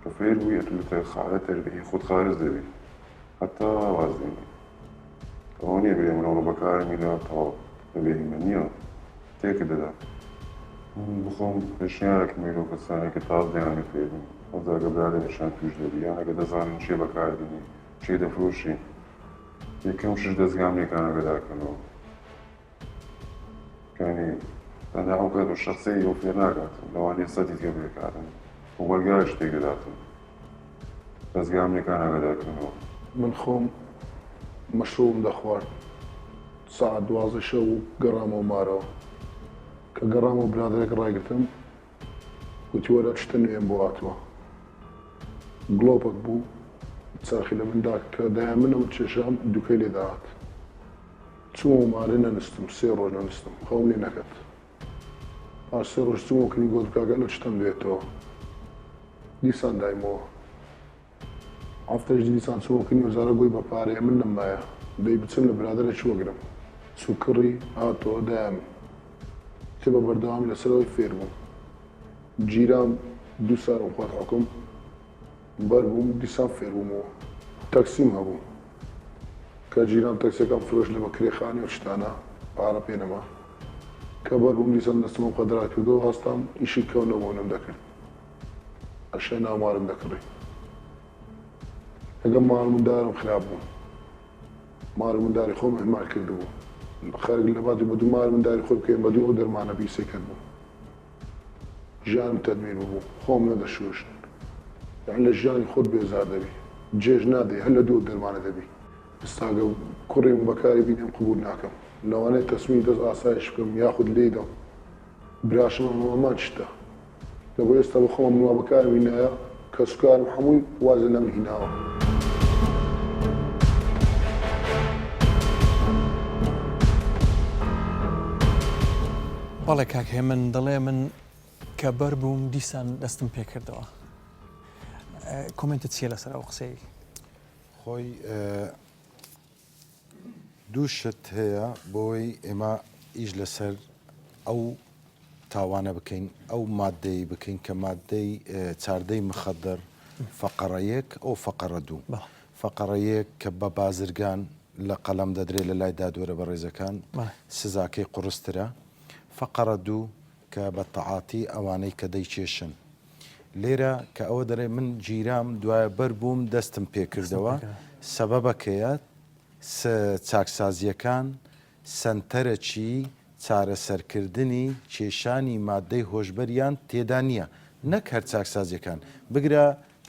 کە فێر بووی ئەتوێتە خالە تەربیەی خۆت خارج دەبی حتى وازني ئەوە بێ منەوە بەکارمیدا تەواو بەبێریمە نییە تێکە دەدا بخۆم پێشنیارێکی میرۆ کەسانێکی تاز دەیانێت فێربوون ئەوزاگە برادێنیشان توش دەبی یان ئەگە دەزانن چێ بەکاربینی چێ دەفرۆشی یەکەم شش دەستگامێکان ئەگەدارکەنەوە کانی تەنها ئەو کات و شخصی ئەو فێر ناکاتن لەوانەیە سەدیت گە بێکاتن و وەرگای شتێک دەداتن دەستگامێکان ئەگەدارکەنەوە من خۆم مەشروبم دەخوارد ساعت 12 شەو و گەڕامەوە مارەوە کە گەڕامەوە برادێک ڕایگرتم وتی وەرە شتە نوێم بۆ هاتووە گڵۆپەک بوو چاخی لە مندا کە دایان منەوە چێشام دووکەی لێ داهات چوومە مارە نەنستم 3 ڕۆژ نەنستم خەوم لێ نەکەت پاش 3 ڕۆژ چوومە کنی گۆت کاگە لە شتم دوێتەوە دیسان دایمەوە هەفتەش دیسان چوومە کنی وەزارە گۆی بە پارەیە من نەمایە دەی بچم لە برادەرێکی وەگرم سوکڕی هاتەوە دایان کە بە بەردەوام لەسەرەوەی فێر بووم جیرام 2 ساڵم خوارد حکم بەر بووم دیسان فێر بوومەوە تەکسیم هەبوو کە جیران تەکسیەکەم فرۆش لە بەکرێخانی و شتانە پارە پێ نەما کە بەر بووم دیسان دەستمە قەدرا کردەوە هەستام ئیشی کەونەوەنم دەکرد ئەشێ نامارم دەکڕی ئەگەم ماڵمندارم خراپ بوو ماڵمنداری خۆم ئەحمال کردبوو خەرگ لە بادی بە دوو ماڵمنداری خۆی بکەین بە دوو ئەو دەرمانە بیسێکرد بوو ژیانم تەدمیر بوو خۆم نەدەشوشت یان لە ژیانی خۆت بێزار دەبی جێژ نادەی هەر لە دوو دەرمانە دەبی ئێستاگە کوڕێم بەکاری بینێم قبول ناکەم لەوانەیە تەسمی دەست ئاسایش بکەم یاخود لێدەم براشم ئەمان شتە لەبۆ ئێستا بە خۆم وا بەکار بینایە کە سوکارم هەمووی وازە لەم هیناوە بەڵێ کاکێ من دەڵێ من کە بەر بووم دیسان دەستم پێ کردەوە کۆمنتت چیە لەسەر ئەو قسەی خۆی دوو شت هەیە بۆی ئێمە ئیش لەسەر ئەو تاوانە بکەین ئەو مادەی بکەین کە مادەی چاردەی مخەدەر فەقەڕەیەک ئەو فەقەڕە دوو فەقەڕەیەک کە بە بازرگان لە قەڵەم دەدرێت لە لای دادوەرە بە ڕێزەکان سزاکەی قورسترە فەقەڕە دوو کە بە تەعاتی ئەوانەی کە دەیکێشن لێرە کە ئەوە دەڕێ من گیرام دوایە بەر بووم دەستم پێکردەوە سەبەبەکەیە چاکسازیەکان سنتەرەکی چارەسەرکردنی کێشانی مادەی هۆشبەریان تێدا نییە نەک هەر چاکسازیەکان بگرە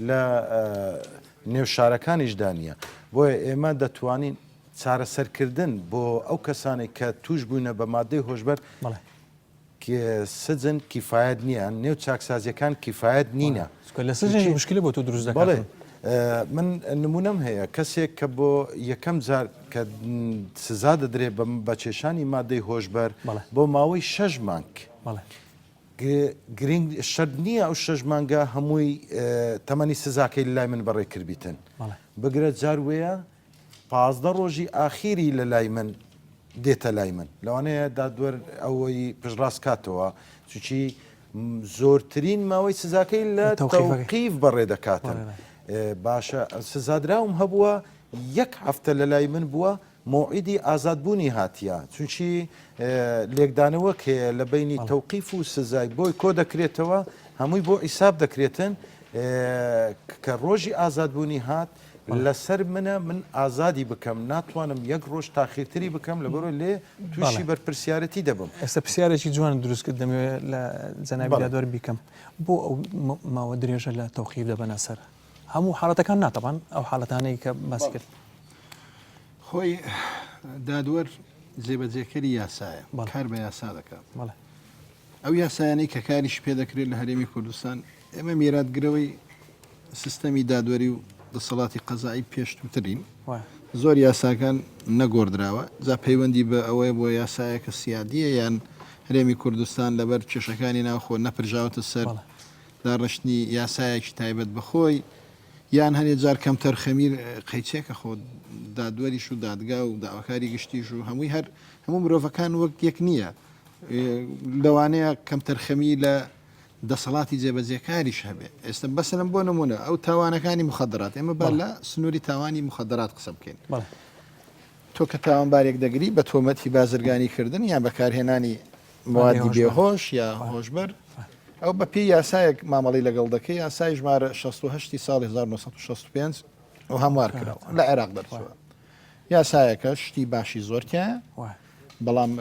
لە نێوشارەکانیشدا نییە بۆیە ئێمە دەتوانین چارەسەرکردن بۆ ئەو کەسانی کە توش بووینە بە مادەی هۆشبەر سجن کیفاەت نییە نێو چاکسازیەکان کیفاەت نینە لە سژنی مشکلی بۆ تۆ دروست دەکڵێ من نمونەم هەیە کەسێک کە بۆ یەکەم جار کە سزا دەدرێت بە کێشانی مادەی هۆشبەر بۆ ماوەی 6 مانگ گرنگ شەرت نییە ئەو 6 مانگە هەمووی تەمەنی سزاکەی لای من بەڕێ کردبیتن بگرە جار وەیە 15 ڕۆژی ئاخیری لە لای من دێتە لای من لەوانەیە دادوەر ئەوەی پشڕاست کاتەوە چووکی زۆرترین ماوەی سزاکەی لە تەوقیف بەڕێ دەکاتن باشە سزادراوم هەبووە 1 هەفتە لە لای من بووە مۆعیدی ئازادبوونی هاتیە چونچی لێکدانەوە کێ لە بینی تەوقیف و سزای بۆی کۆ دەکرێتەوە هەمووی بۆ ئیساب دەکرێتن کە ڕۆژی ئازادبوونی هات لەسەر منە من ئازادی بکەم ناتوانم 1 ڕۆژ تاخیرتری بکەم لە بەرۆ لێ تووشی بەرپرسیارەتی دەبم ئێستا پرسیارێکی جوان دروست کرد دەمەوێت لە جەنابی دادوەر بیکەم بۆ ئەو ماوە درێژە لە تەوقیف دەبەنە سەر هەموو حاڵەتەکان ناتەبان ئەو حاڵەتانەی کە باسی کرد خۆی دادوەر جێبەجێکەری یاسایە کار بە یاسا دەکات ئەو یاسایانەی کە کاریش پێ دەکرێت لە هەرێمی کوردستان ئێمە میراتگرەوەی سیستەمی دادوەری و دەسەڵاتی قەزایی پێشتوترین زۆر یاساکان نەگۆڕدراوە جا پەیوەندی بە ئەوەیە بۆ یاسایەکە سیادیە یان هەرێمی کوردستان لەبەر کێشەکانی ناوخۆ نەپرژاوتە سەر داڕشتنی یاسایەکی تایبەت بەخۆی یان هەنێ جار کەم تەرخەمیر قەیچێکە خۆ دادوەریش و دادگا و داواکاری گشتیش و هەمووی هەر هەموو مرۆڤەکان وەک یەک نییە لەوانەیە کەم تەرخەمی لە دەسەڵاتی جێبەجێکاریش هەبێ ئێستا بەسەرم بۆ نمونە ئەو تاوانەکانی مخدرات ئێمە با لە سنووری تاوانی مخدرات قسە بکەین تۆ کە تاوانبارێک دەگری بە تۆمەتی بازرگانی کردن یان بەکارهێنانی موادی بێهۆش یا هۆشبەر ئەو بە پێی یاسایەک مامەڵی لەگەڵ دەکەی یاسای ژمارە 16 ساڵی 1965 ئەو هەموار کراوە لە عێراق دەرچووە یاسایەکە شتی باشی زۆرتیایە بەڵام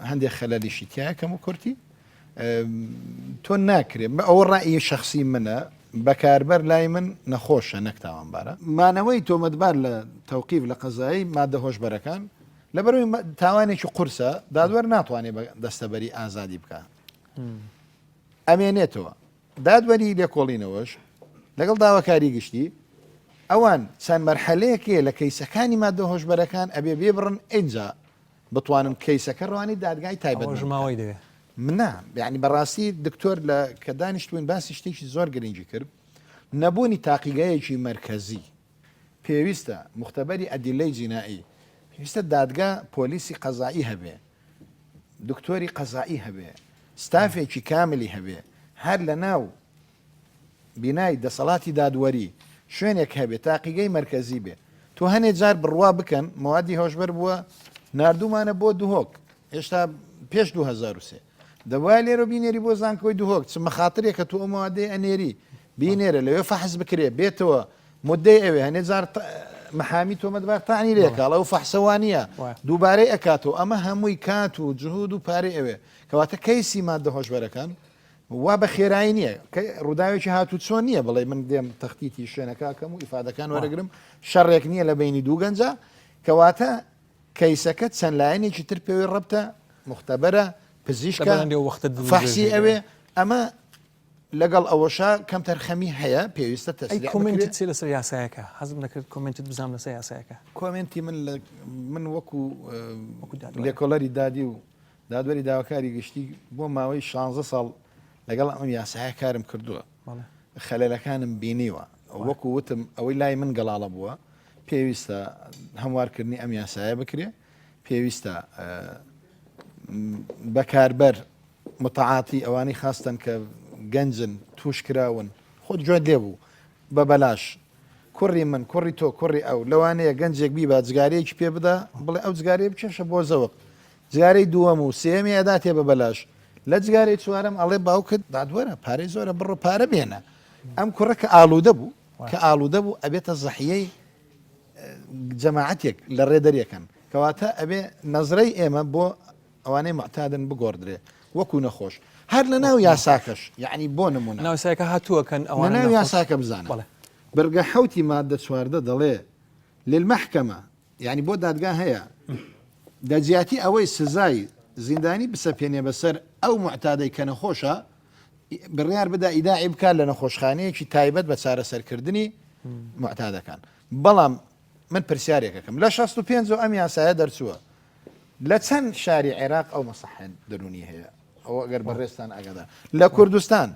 هەندێک خەلەلیشی تایە کەم و کورتی تۆ ناکرێت ئەوە ڕائیە شخصی منە بەکاربەر لای من نەخۆشە نەک تاوانبارە مانەوەی تۆمەتبار لە تەوقیف لە قەزایی مادە هۆشبەرەکان لەبەرەوەی تاوانێکی قورسە دادوەر ناتوانێت دەستەبەری ئازادی بکە ئەمێنێتەوە دادوەری لێکۆڵینەوەش لەگەڵ داواکاری گشتی ئەوان چەند مەرحەلەیەکێ لە کەیسەکانی مادە هۆشبەرەکان ئەبێ بێ بڕن ئینجا بتوانن کەیسەکە ڕوانی دادگای تایبەت ژماوەی دەوێت منە یعنی بەڕاستی دکتۆر لە کە دانیشتوین باسی شتێکی زۆر گرنگی کرد نەبوونی تاقیگایەکی مرکزی پێویستە مختبەری ئەدیلەی جینایی پێویستە دادگا پۆلیسی قەزایی هەبێ دکتۆری قەزایی هەبێ ستافێکی کاملی هەبێ هەر لە ناو بینای دەسەڵاتی دادوەری شوێنێک هەبێت تاقیگەی مرکزی بێ تۆ هەنێ جار بڕوا بکەن موادی هۆشبەر بووە نردومانە بۆ دوهۆک هێشتا پێش 2003 دەوای لێرە بینێری بۆ زانکۆی دوهۆک چ مەخاترێک کە تو ئەو موادەی ئەنێری بینێرە لەوێ فەحز بکرێ بێتەوە مدەی ئەوێ هەنێ جار محامی تۆمەتبار تانی لێکاڵ ئەو فەحسەوانیە دووبارەی ئەکاتەوە ئەمە هەمووی کات و جهود و پارەی ئەوێ کەواتە کەیسی مادە هۆشبەرەکان وا بە خێرایی نییە ڕووداوێکی هاتوو چۆن نییە بڵێ من دێم تەختیتی شوێنەکەکەم و ئیفادەکان وەرەگرم شەڕێک نییە لە بینی دوو گەنجە کەواتە کەیسەکە چەند لایەنێکی تر پێوەی ڕەبتە مختبەرە پزیشکە فەحسی ئەوێ ئەمە لەگەڵ ئەوەشا کەم تەرخەمی هەیە پێویستە تەسلیع کۆمنتی چی لەسەر یاسایەکە حەزم نەکرد کۆمنتت بزانم لەسەر یاسایەکە کۆمنتی من وەکو لێکۆڵەری دادی و دادوەری داواکاری گشتی بۆ ماوەی 16 ساڵ لەگەڵ ئەم یاسایە کارم کردووە خەلەلەکانم بینیوە وەکو وتم ئەوەی لای من گەڵاڵە بووە پێویستە هەموارکردنی ئەم یاسایە بکرێ پێویستە بەکاربەر متعاتی ئەوانی خاستن کە گەنجن توش کراون خۆت گوێ لێبوو بە بەلاش کوڕی من کوڕی تۆ کوڕی ئەو لەوانەیە گەنجێک بی بە جگارەیەکی پێ بدە بڵێ ئەو جگارەیە بچێشە بۆ زەوق جگارەی دووەم و سێمی ئەدا تێ بە بەلاش لە جگارەی چوارم ئەڵێ باوکت دادوەرە پارەی زۆرە بڕۆ پارە بێنە ئەم کوڕە کە ئالوودە بوو ئەبێتە زەحیەی جەماعەتێک لە ڕێدەریەکەن کەواتە ئەبێ نەزرەی ئێمە بۆ ئەوانەی معتادن بگۆڕدرێ وەکو نەخۆش هەر لە ناو یاساکەش یعنی بۆ نمونە ناوسایەکە هاتووەکەن ئەوە ناو یاساکە بزانە بەرگە حوتی مادە چواردە دەڵێ للمەحکەمە یعنی بۆ دادگا هەیە دەجیاتی ئەوەی سزای زیندانی بسەپێنێ بەسەر ئەو معتادەی کە نەخۆشە بڕیار بدا ئیداعی بکات لە نەخۆشخانەیەکی تایبەت بە چارەسەرکردنی معتادەکان بەڵام من پرسیارێکەکەم لە 65 ئەم یاسایە دەرچووە لە چەند شاری عێراق ئەو مەسەحەن دەرونی هەیە ئەو ئەگەر بەڕێستان ئەگەدا لە کوردستان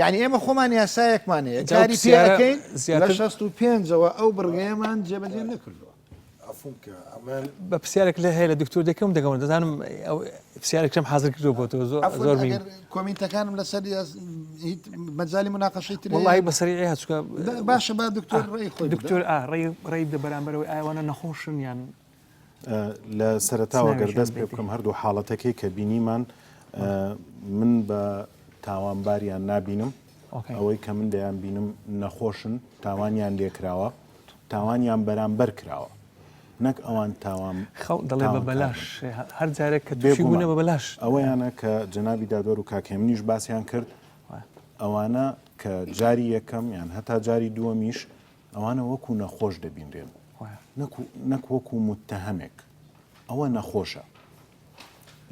یعنی ئێمە خۆمان یاسایەکمانەیە کاری پێەکەین لە 65ەوە ئەو بڕگەیەمان جێبەجێ نەکردووە بە پرسیارێک لە هەیە لە دکتۆر دەکەم دەگەون دەزانم پرسیارێکم حاضر کردو بۆ تۆ زۆر کۆمیتەکانم لەسەر مەجای مناقەشەی تر وڵی بەسەری هاتووکە باشە با دکتۆر دکتۆر ڕێی دە بەرامبەرەوەی ئاوانە نەخۆشن یان لە سەرەتاوە گەردەست پێ بکەم هەردوو حاڵەتەکەی کە بینیمان من بە تاوانباریان نابینم ئەوەی کە من دەیان بینم نەخۆشن تاوانیان لێکراوە تاوانیان بەرامبەر کراوە نەک ئەوان تاوان دەڵێ بە بەلاش هەر جارێک کە تووشی بوونە بە بەلاش ئەوەیانە کە جەنابی دادوەر و کاکێمنیش باسییان کرد ئەوانە کە جاری یەکەم یان هەتا جاری دووەمیش ئەوانە وەکو نەخۆش دەبینرێن نەک وەکو متتەهەمێک ئەوە نەخۆشە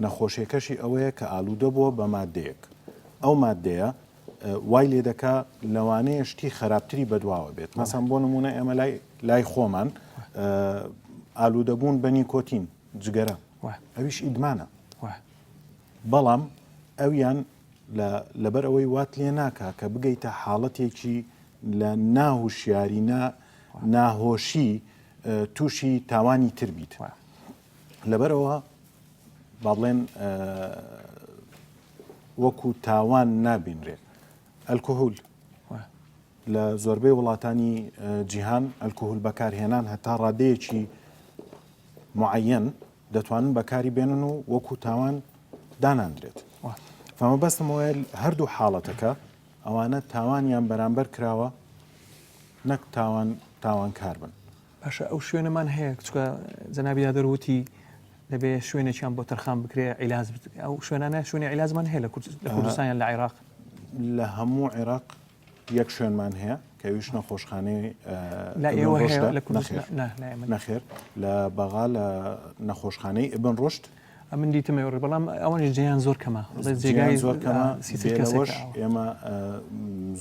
نەخۆشیەکەشی ئەوەیە کە ئالوودە بووە بە مادەیەک ئەو مادەیە وای لێ دەکا لەوانەیە شتی خراپتری بەدواوە بێت مەسەڵەن بۆ نمونە ئێمە لای خۆمان ئالوودەبوون بە نیکۆتین جگەرە ئەویش ئیدمانە بەڵام ئەویان لەبەر ئەوەی وات لێ ناکا کە بگەیتە حاڵەتێکی لە ناهوشیاری ناهۆشی تووشی تاوانی تر بیت لەبەرەوە باڵێن وەکو تاوان نابینرێت ئەلکۆهول لە زۆربەی وڵاتانی جیهان ئەلکۆهول بەکارهێنان هەتا ڕادەیەکی معەن دەتوانن بەکاری بێنن و وەکو تاوان داناندرێت فمەبەستمەوەی هەردوو حاڵەتەکە ئەوانە تاوانیان بەرامبەر کراوە نەک تاوانکار بن. باشە ئەو شوێنەمان هەیە چکە جەنابی دەروتی دەبێ شوێنێکیان بۆ تەرخان بکرێ عیلاج ئەو شوێنانە شوێنی عیلازمان هەیە لە کوردستان لە عێراق لە هەموو عێراق یەک شوێنمان هەیە کەویش نەخۆشخانەی لا ئێوە هەیە لە نەخێر لە بەغا لە نەخۆشخانەی ئبن ڕشت من دیتمەوە بەڵام ئەوەنیش جیان زۆر کەمە جێگای زۆر کەمە بێلەوەش ئێمە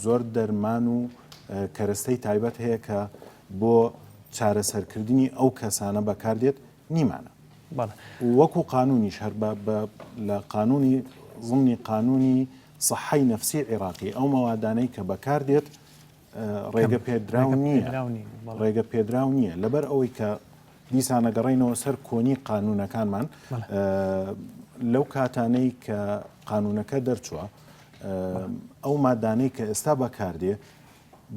زۆر دەرمان و کەرەستەی تایبەت هەیە کە بۆ چارەسەرکردنی ئەو کەسانە بەکاردێت نیمانە وەکو قانونیش هەر لە قانونی ضمنی قانونی صحەی نەفسی عێراقی ئەو مەوادانەی کە بەکاردێت ڕێگە پێدراو نییە ڕێگە پێدراو نییە لەبەر ئەوەی کە دیسانە گەڕینەوە سەر کۆنی قانونەکانمان لەو کاتانەی کە قانونەکە دەرچووە ئەو مادانەی کە ئێستا بەکاردێ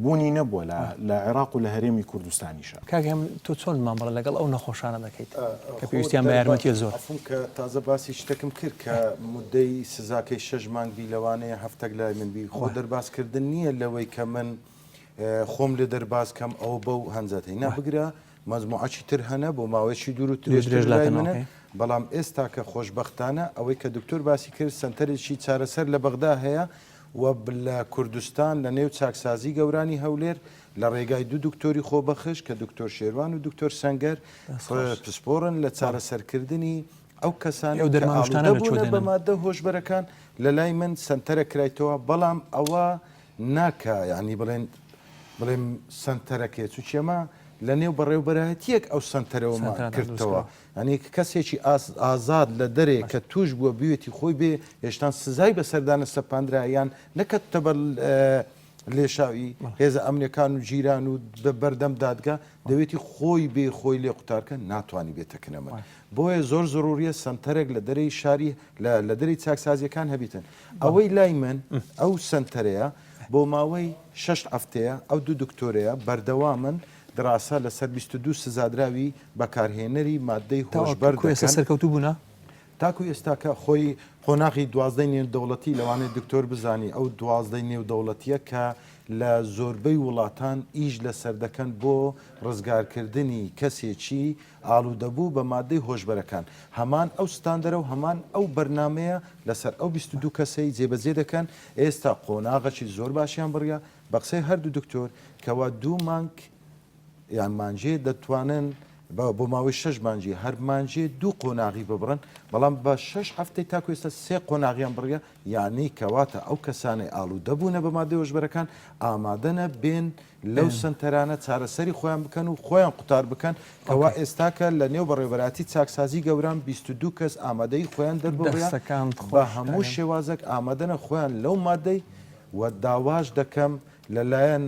بوونی نەبووە لە عێراق و لە هەرێمی کوردستانیشە. کاگەم تۆ چۆن مامەڵە لەگەڵ ئەو نەخۆشانە دەکەیت کە پێویستیان بە یارمەتیە زۆر کە تازە باسی شتێکم کرد کە مدەی سزاکەی 6 مانگی لەوانەیە هەفتەک لای من بی خۆ دەرباسکردن نییە لەوەی کە من خۆم لە دەرباز کەم ئەو بەو هەنجەتەی نابگرە مەزموعەکی تر هەنە بۆ ماوەیەکی دوور و درێژ لای منە بەڵام ئێستا کە خۆشبەختانە ئەوەی کە دکتۆر باسی کرد سنتەرێکی چارەسەر لە بەغدا هەیە و لە کوردستان لە نێو چاکسازی گەورانی هەولێر لە ڕێگای دوو دکتۆری خۆبەخش کە دکتۆر شێروان و دکتۆر سەنگەر پسپۆرن لە چارەسەرکردنی ئەو کەسانی دەبوونە بە مادە هۆشبەرەکان لە لای من سنتەرە کرایتەوە بەڵام ئەوە ناکە یعنی بڵێم سنتەرەکێ چوچێمە لە نێو بەڕێوبەرایەتیەک ئەو سنتەرەوەمان کردەوە ئەنی کەسێکی ئازاد لە دەرێ کە توش بووە بوێتی خۆی بێ هێشتان سزای بەسەردانە سەپاندرایان نەکەت تەبەر لێشاوی هێزە ئەمریکان و جیران و بەردەم دادگا دەوێتی خۆی بێ خۆی لێ قوتارکە ناتوانانی بێتەکنەمە بۆیە زۆر زۆروریە سنتەرێک لە دەرەی شاری لە دەری چاکسازیەکان هەبیتن ئەوەی لای من ئەو سنتەرەیە بۆ ماوەی 6 هەفتەیە ئەو دوو دکتۆرەیە بەردەوامن دراسە لەسەر 22 سزادراوی بەکارهێنەری مادەی هۆشبەر سەرکەوتو بوونا تاکو ئێستاکە خۆی قۆناغی دوازدەی نێودەوڵەتی لەوانەیە دکتۆر بزانی ئەو دوازدەی نێودەوڵەتیە کە لە زۆربەی وڵاتان ئیش لەسەر دەکەن بۆ ڕزگارکردنی کەسێکی ئالوودەبوو بە مادەی هۆشبەرەکان هەمان ئەو ستاندەرە و هەمان ئەو بەرنمەیە لەسەر ئەو 22 کەسەی جێبەجێ دەکەن ئێستا قۆناغەکی زۆر باشیان بڕیا بە قسەی هەردوو دکتۆر کەوا 2 مانگ یان مانجێ دەتوانن بۆ ماوەی 6 مانجی هەر مانجێ 2 قۆناغی ببڕن بەڵام بە 6 هەفتەی تاکو ئێستا 3 قۆناغیان بڕە یانی کەواتە ئەو کەسانی ئالوودەبوونە بە مادەی هۆشبەرەکان ئامادەنە بێن لەو سنتەرانە چارەسەری خۆیان بکەن و خۆیان قوتار بکەن کەوا ئێستاکە لە نێو بەڕێوەبەراتی چاکسازی گەوران 22 کەس ئامادەی خۆیان دەربڕیان بە هەموو شێوازێک ئامادەنە خۆیان لەو مادەی و داواش دەکەم لەلایەن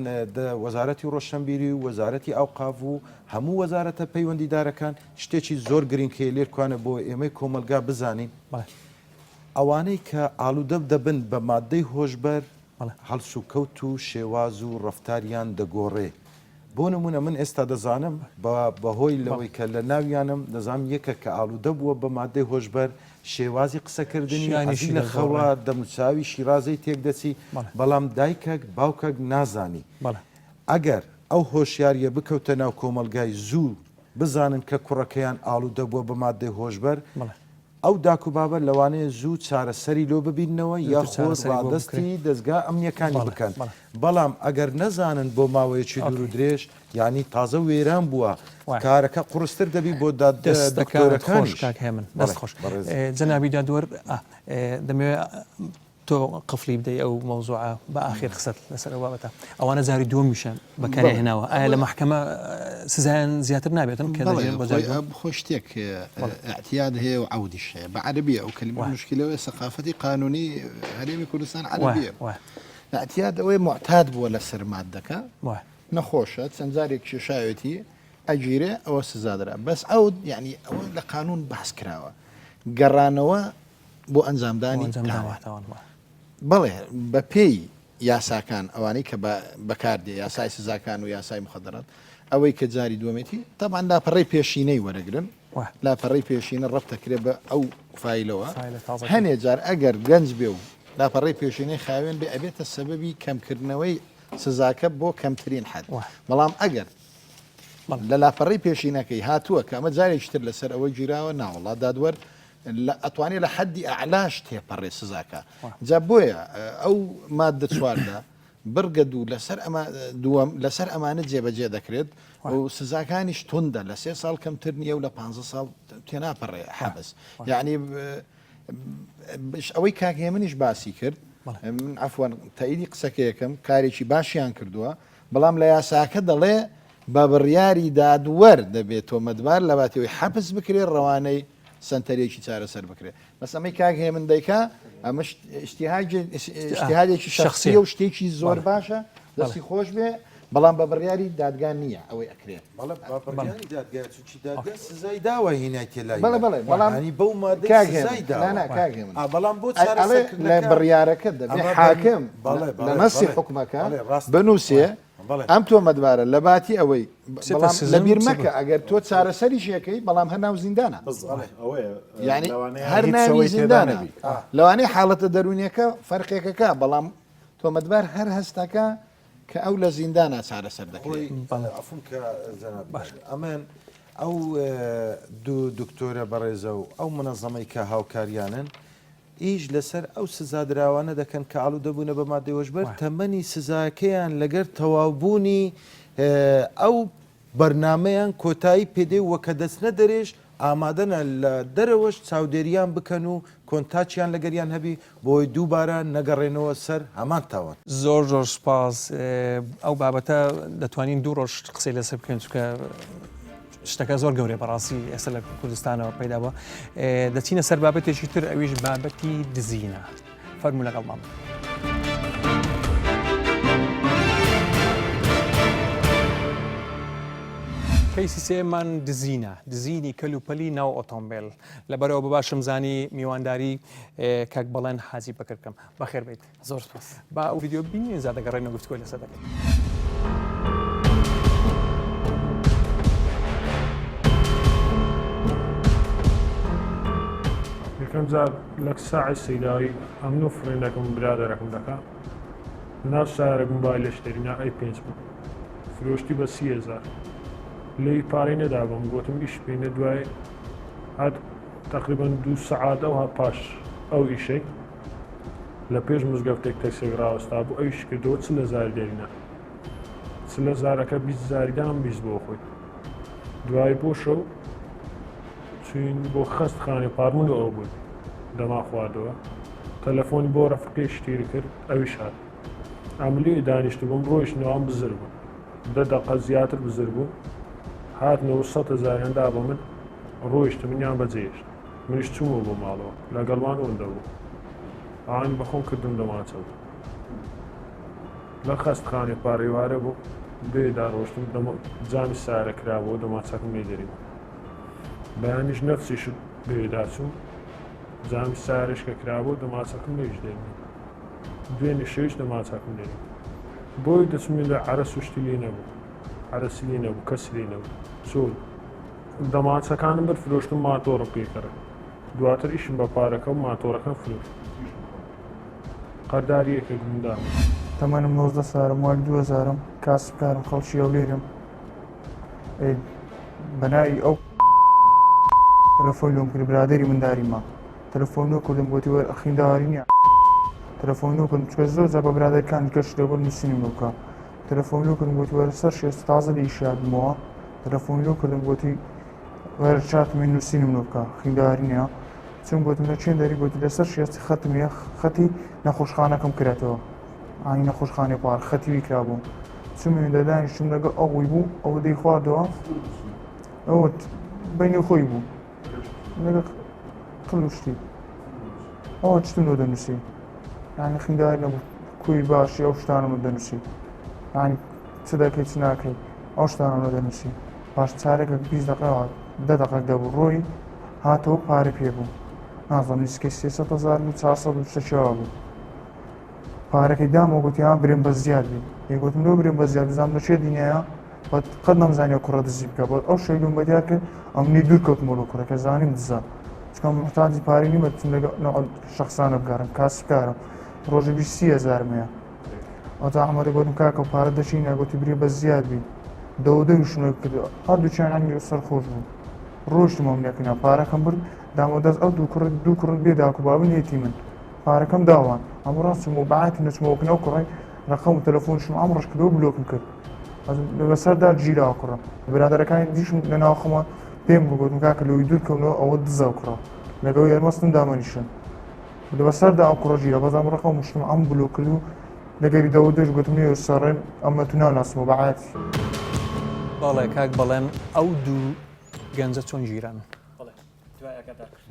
وەزارەتی ڕۆشنبیری و وەزارەتی ئەوقاف و هەموو وەزارەتە پەیوەندیدارەکان شتێکی زۆر گرنگکە لێرکوانە بۆ ئێمەی کۆمەلگا بزانین ئەوانەی کە ئالوودە دەبن بە مادەی هۆشبەر هەڵس و کەوت و شێواز و ڕەفتاریان دەگۆڕێ بۆ نمونە من ئێستا دەزانم بەهۆی لەوەی کە لە ناویانم دەزانم یەکە کە ئالوودە بووە بە مادەی هۆشبەر شێوازی قسەکردنی لە خەوا دەموچاوی شیرازەی تێک دەچی بەڵام دایکەک باوکەک نازانی ئەگەر ئەو هۆشیاریە بکەوتە ناو کۆمەلگای زوو بزانن کە کوڕەکەیان ئالوودە بووە بە مادەی هۆشبەر ئەو داک و بابە لەوانەیە زوو چارەسەری لۆ ببینەوە یاخۆ ڕادستی دەستگا ئەمنیەکانی بکەن بەڵام ئەگەر نەزانن بۆ ماوەیەکی دوور و درێژ ینی تازە وێران بووە کارەکە قورستر دەبی بۆ دادەکەەکانی من دەستخۆش جەنابی دادوەر دەمەوێت تۆ قفلی بدەی ئەو مەوزوعە بە ئاخر قسەت لەسەر بابەتە ئەوانە زاری دووەمیشە بەکاری هێناوە ئایا لە محکەمە سزایان زیاتر نابێتن کە خۆ شتێک اعتیاد هەیە و عودیش هەیە بە عەربیە ئەو کلمە مشکلەوەی سەقافەتی قانونی هەرێمی کوردستان عەربیە اعتیاد ئەوەی معتاد بووە لەسەر مادەکە نەخۆشە چەند جارێک کێشاوێتی ئەگیرێ ئەوە سزادرا بەس ئەو یعنی ئەوە لە قانون بەحس کراوە گەڕانەوە بۆ ئەنجامدانی بەڵێ بە پێی یاساکان ئەوانەی کە بەکاردێ یاسای سزاکان و یاسای مخدرات ئەوەی کە جاری دووەمێتی تامان لاپەڕی پێشینەی وەرەگرن لاپەڕی پێشینە ڕەفتەکرێ بە ئەو فایلەوە هەنێ جار ئەگەر گەنج بێ و لاپەڕی پێشینەی خاوێن بێ ئەبێتە سەبەبی کەمکردنەوەی سزاکە بۆ کەمترین حد بەڵام ئەگەر لە لاپەڕی پێشینەکەی هاتووە کە ئەمە جارێکتر لەسەر ئەوەی گیراوە ناوەڵات دادوەر ئەتوانێت لە حەدی ئەعلاش تێپەڕێ سزاکە جا بۆیە ئەو مادە چواردە بڕگە دوو لەسەر ئەمانە جێبەجێ دەکرێت و سزاکانیش توندە لە 3 ساڵ کەمتر نییە و لە 15 ساڵ تێناپەڕێ حەبس یعنی ئەوەی کاکێ منیش باسی کرد من عفوان تاییدی قسەکەیەکەم کارێکی باشیان کردووە بەڵام لە یاساکە دەڵێ بە بڕیاری دادوەر دەبێت تۆمەتبار لە باتەوەی حەبس بکرێت ڕەوانەی سنتەرێکی چارەسەر بکرێت بەس ئەمەی کاکێ من دەیکا ئەمە ئیشتیهادێکی شخصی و شتێکی زۆر باشە دەستی خۆش بێ بەڵام بە بڕیاری دادگان نییە ئەوەی ئەکرێت سزای داوە هینای تێلای بەڵام بەو بەڵام بۆ لە بڕیارەکە دەبێت حاکم لە مەسی حکومەکە بنووسێ ئەم تۆمەتبارە لە باتی ئەوەی لە بیر مەکە ئەگەر تۆ چارەسەری شەکەی بەڵام هەر ناو زیندانە یعنی هەر ناوی زیندانە لەوانەیە حاڵەتە دەرونیەکە فەرقێکەکە بەڵام تۆمەتبار هەر هەستەکە کە ئەو لە زیندانە چارەسەر دەکرێت ئەمن ئەو دوو دکتۆرە بەڕێزە و ئەو منەظەمەی کە هاوکاریانن ئیش لەسەر ئەو سزادراوانە دەکەن کە ئاڵوودە بوونە بە مادەوەژبەر تەمەنی سزاکەیان لەگەر تەواوبوونی ئەو بەرنمەیان کۆتایی پێدێ وە کە دەستنە دەرێژ ئامادەنە لە دەرەوەش چاودێریان بکەن و کۆنتاچیان لەگەریان هەبی بۆی دووبارە نەگەڕێنەوە سەر هەمان تاوان زۆر زۆر سپاس ئەو بابەتە دەتوانین دوو ڕۆژ قسەی لەسەر بکەین چکە شتەکە زۆر گەورەی بەڕاستی ئێستا لە کوردستانەوە پەیدا بووە دەچینە سەر بابەتێکی تر ئەویش بابەتی دزینە فەرموو لەگەڵمان کەیسی سێمان دزینی کەلوپەلی ناو ئۆتۆمبیل لەبەرەوە بەباشم زانی میوانداری کاک بەڵێن حاجی بەکر بکەم بەخێر بێت زۆر سپاس با ئەو ڤیدیۆ بینین زادەگەڕێنەوە گفتگۆی لەسەر دەکەین یەکەم جار لە ساعی سەیداوی ئەمن و فرێندەکەم برادەرەکەم دەکا ناو شارێک موبایل لەشتێرینا ئەی 5 بوو فرۆشتی بە 30,000 لی پارەی نەدابم گوتم ئیش پێینە دوای هات تقریبان 2 سەعات ئەو هات پاش ئەو ئیشەی لە پێش مزگەفتێک تەکسێک ڕاوەستا بوو ئەویش کردەوە 40,000 دێرینە 40,000ەکە 20,000دان بیست بۆ خۆی دوای بۆ شەو چین بۆ خەستخانەی پارمون ئەو بوو دەما خواردەوە تەلەفۆنی بۆ ڕەفقی شتیری کرد ئەویش هات ئەملی دانیشت بووم ڕۆیشتنەوەم بزر بوو 10 دقە زیاتر بزر بوو هاتنەوە 100,000 دا بە من ڕۆیشت منیان بەجێشت منیش چوومە بۆ ماڵەوە لەگەڵمان ئەوەندە بوو ئاین بەخۆم کردم دەماچەوە لە خەستخانەی پارێوارە بوو بێدا ڕۆشتم جامی سارە کرابەوە دەماچەکەم لێدەریم بەیانیش نەفسی شت بێدا چوو جامی سارش کە کرابەوە دەماچەکەم لێش دێنی دوێنێ شەویش دەماچەکەم دێنی بۆی دەچمی لە عەرەس و شتی لێ نەبوو عەرەسی لێ نەبوو کەسی لێ نەبوو چۆن دەماچەکانم بەر فرۆشتم ماتۆڕم پێکەرە دواتر ئیشم بە پارەکە و ماتۆڕەکەم فرۆشت قەرداریەکە گوندام تەمەنم 19 ساڵم وال 2000م کاسبکارم خەڵکی ئەو لێرم بەناوی ئەو تەلەفۆن لۆم کرد برادەری منداریمە تەلەفۆن کردم بۆتی وەر ئەخینداواری نییە تەلەفۆن کردم چکە زۆر جا بە برادەرەکانی گەشت لەبەر نووسینم بکە تەلەفۆن کردم بۆتی وەرە سەر شێست تازە لە ئیشادمەوە تەلەفۆن کردم بۆتی وەرە چاتمی نووسینم بکە خینداواری نییە چون گوتم لە چێن دەری گوتی لەسەر شێستی خەتمیە خەتی نەخۆشخانەکەم کرێتەوە ئاین نەخۆشخانەی پار خەتی وی کرابوو چون دەدانیشتم لەگەڵ ئەوی بوو ئەوە دەی خواردەوە ئەوت بینی خۆی بوو لەگە قڵشتی ئەوە چتم لۆ دەنووسی یعنی خینداواری نەبوو کوی باشی ئەو شتانم دەنووسی یعنی چ دەکەی چ ناکەی ئەو شتانم دەنووسی باش چارێکە 20 دقیقە 10 دقیقە دەبوو ڕۆی هاتەوە پارە پێ بوو نازانم نیسکەی 300,400 شتێکەوە بوو پارەکەی دامەوە گوتی یان برێن بە زیاد بی یەگوتم لۆ برێن بە زیاد بزانم لە چێ دینایە قەت نەمزانیە کوڕە دزی بکە بۆ ئەو شەیدوم بەدیار کرد ئەمنی دوور کەوتمەوە لە کوڕەکە زانیم دزە چکەم محتاجی پارەی نیمە بچم لەگەڵ شەخصانە بگەڕم کاسبکارم ڕۆژە 20,000 ئەوتا ئەمەدە گوتم کاکە پارە دەچی نەگوتی بری بە زیاد بی دەودەی شنۆی کردو هەردووچیان هەنگی سەرخۆش بوو ڕۆشتم ئەمنەکەنا پارەکەم برد دامۆدەست ئەو دوو کوڕ بێداکو بابن هێتی من پارەکەم داوان ئەمە ڕاستم و بەعاتی نەچمەوەکنەوە کوڕی ڕقەم و تەلەفۆنشم ئەم ڕشکردەوە بلۆکم کرد بەسەردا گیرا کوڕە برادەرەکانی دیشم لە ناوخەمە پێم بگوتم کاکە لەوەی دوورکەونەوە ئەوە دزە کوڕە لەگەڵ یارمەستم دامەنیشن بەسەردا ئەو کوڕە گیرە بەزام ڕقەم مشتم ئەم بلۆکرد و لەگەری دەوە دەش گوتم لێ سەڕێن ئەمە تو ناناسمەوە بەعاتی باڵێ کاک بەڵێن ئەو دوو گەنجە چۆن ژیران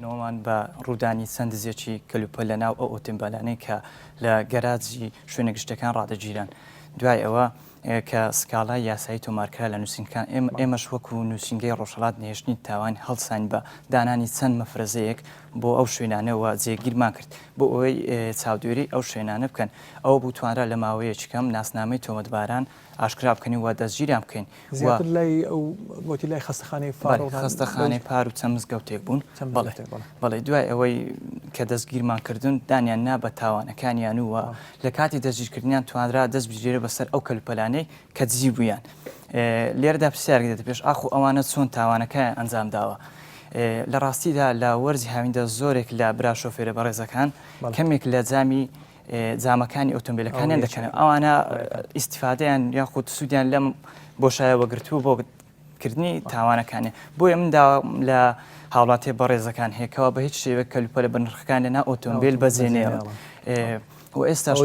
نۆمان بە ڕوودانی چەند دزێکی کەلوپە لە ناو ئەو ئۆتۆمبیلانەی کە لە گەراجی شوێنە گشتەکان ڕادەگیران دوای ئەوە کە سکاڵای یاسایی تۆمارکرا لە نووسینەکان ئێمەش وەکو نووسینگەی ڕۆژهەڵات نێشتنی تاوان هەڵسان بە دانانی چەند مەفرەزەیەک بۆ ئەو شوێنانەوە جێگیرمان کرد بۆ ئەوەی چاودێری ئەو شوێنانە بکەن ئەو بوو توانرا لە ماوەیەکی کەم ناسنامەی تۆمەتباران ئاشکرا بکەنی و دەستگیریان بکەین لای ئەو گوتی لای خستەخانەی خستەخانەی پار و چەند مزگەوتێک بوون بەڵێ دوای ئەوەی کە دەستگیرمان کردن دانیان نا بە تاوانەکانیان وە لە کاتی دەستگیرکردنیان توانرا دەست بژێرە بەسەر ئەو کەلوپەلانەی کە دزی بوویان لێرەدا پرسیار دێتە پێش ئاخ و ئەوانە چۆن تاوانەکەیان ئەنجام داوە لە ڕاستیدا لە وەرزی هاویندا زۆرێک لە برا شۆفێرە بەڕێزەکان کەمێک لە جامەکانی ئۆتۆمبیلەکانیان دەکەن ئەوانە ئیسیفادەیان یاخود سوودیان لەم بۆشایەوە گرتووە بۆ کردنی تاوانەکانێ بۆیە مندا لە هاوڵاتی بەڕێزەکان هەیەکەوە بە هیچ شێوە کەلوپە لە بنرخەکان لەنا ئۆتۆمبیل بەجێنێەوە و ئێستاش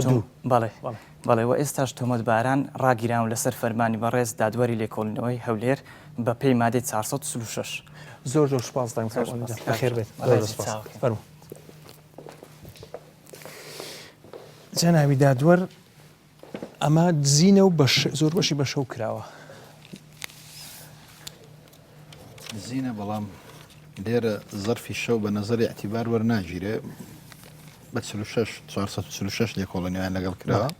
بەڵێ و ئێستاش تۆمەتباران ڕاگیراون لەسەر فەرمانی بەڕێز دادوەری لێکۆڵینەوەی هەولێر بە پێی مادەی 436 زۆر سپاس خێر بێت فەرموو جەناوی دادوەر ئەمە دزینە و زۆر بەشی بە شەو کراوە زینە بەڵام لێرە زەرفی شەو بە نەزەری ئەتیبار وەرناگیرێ بە 436 لێکۆڵینەوەیان لەگەڵ کراوە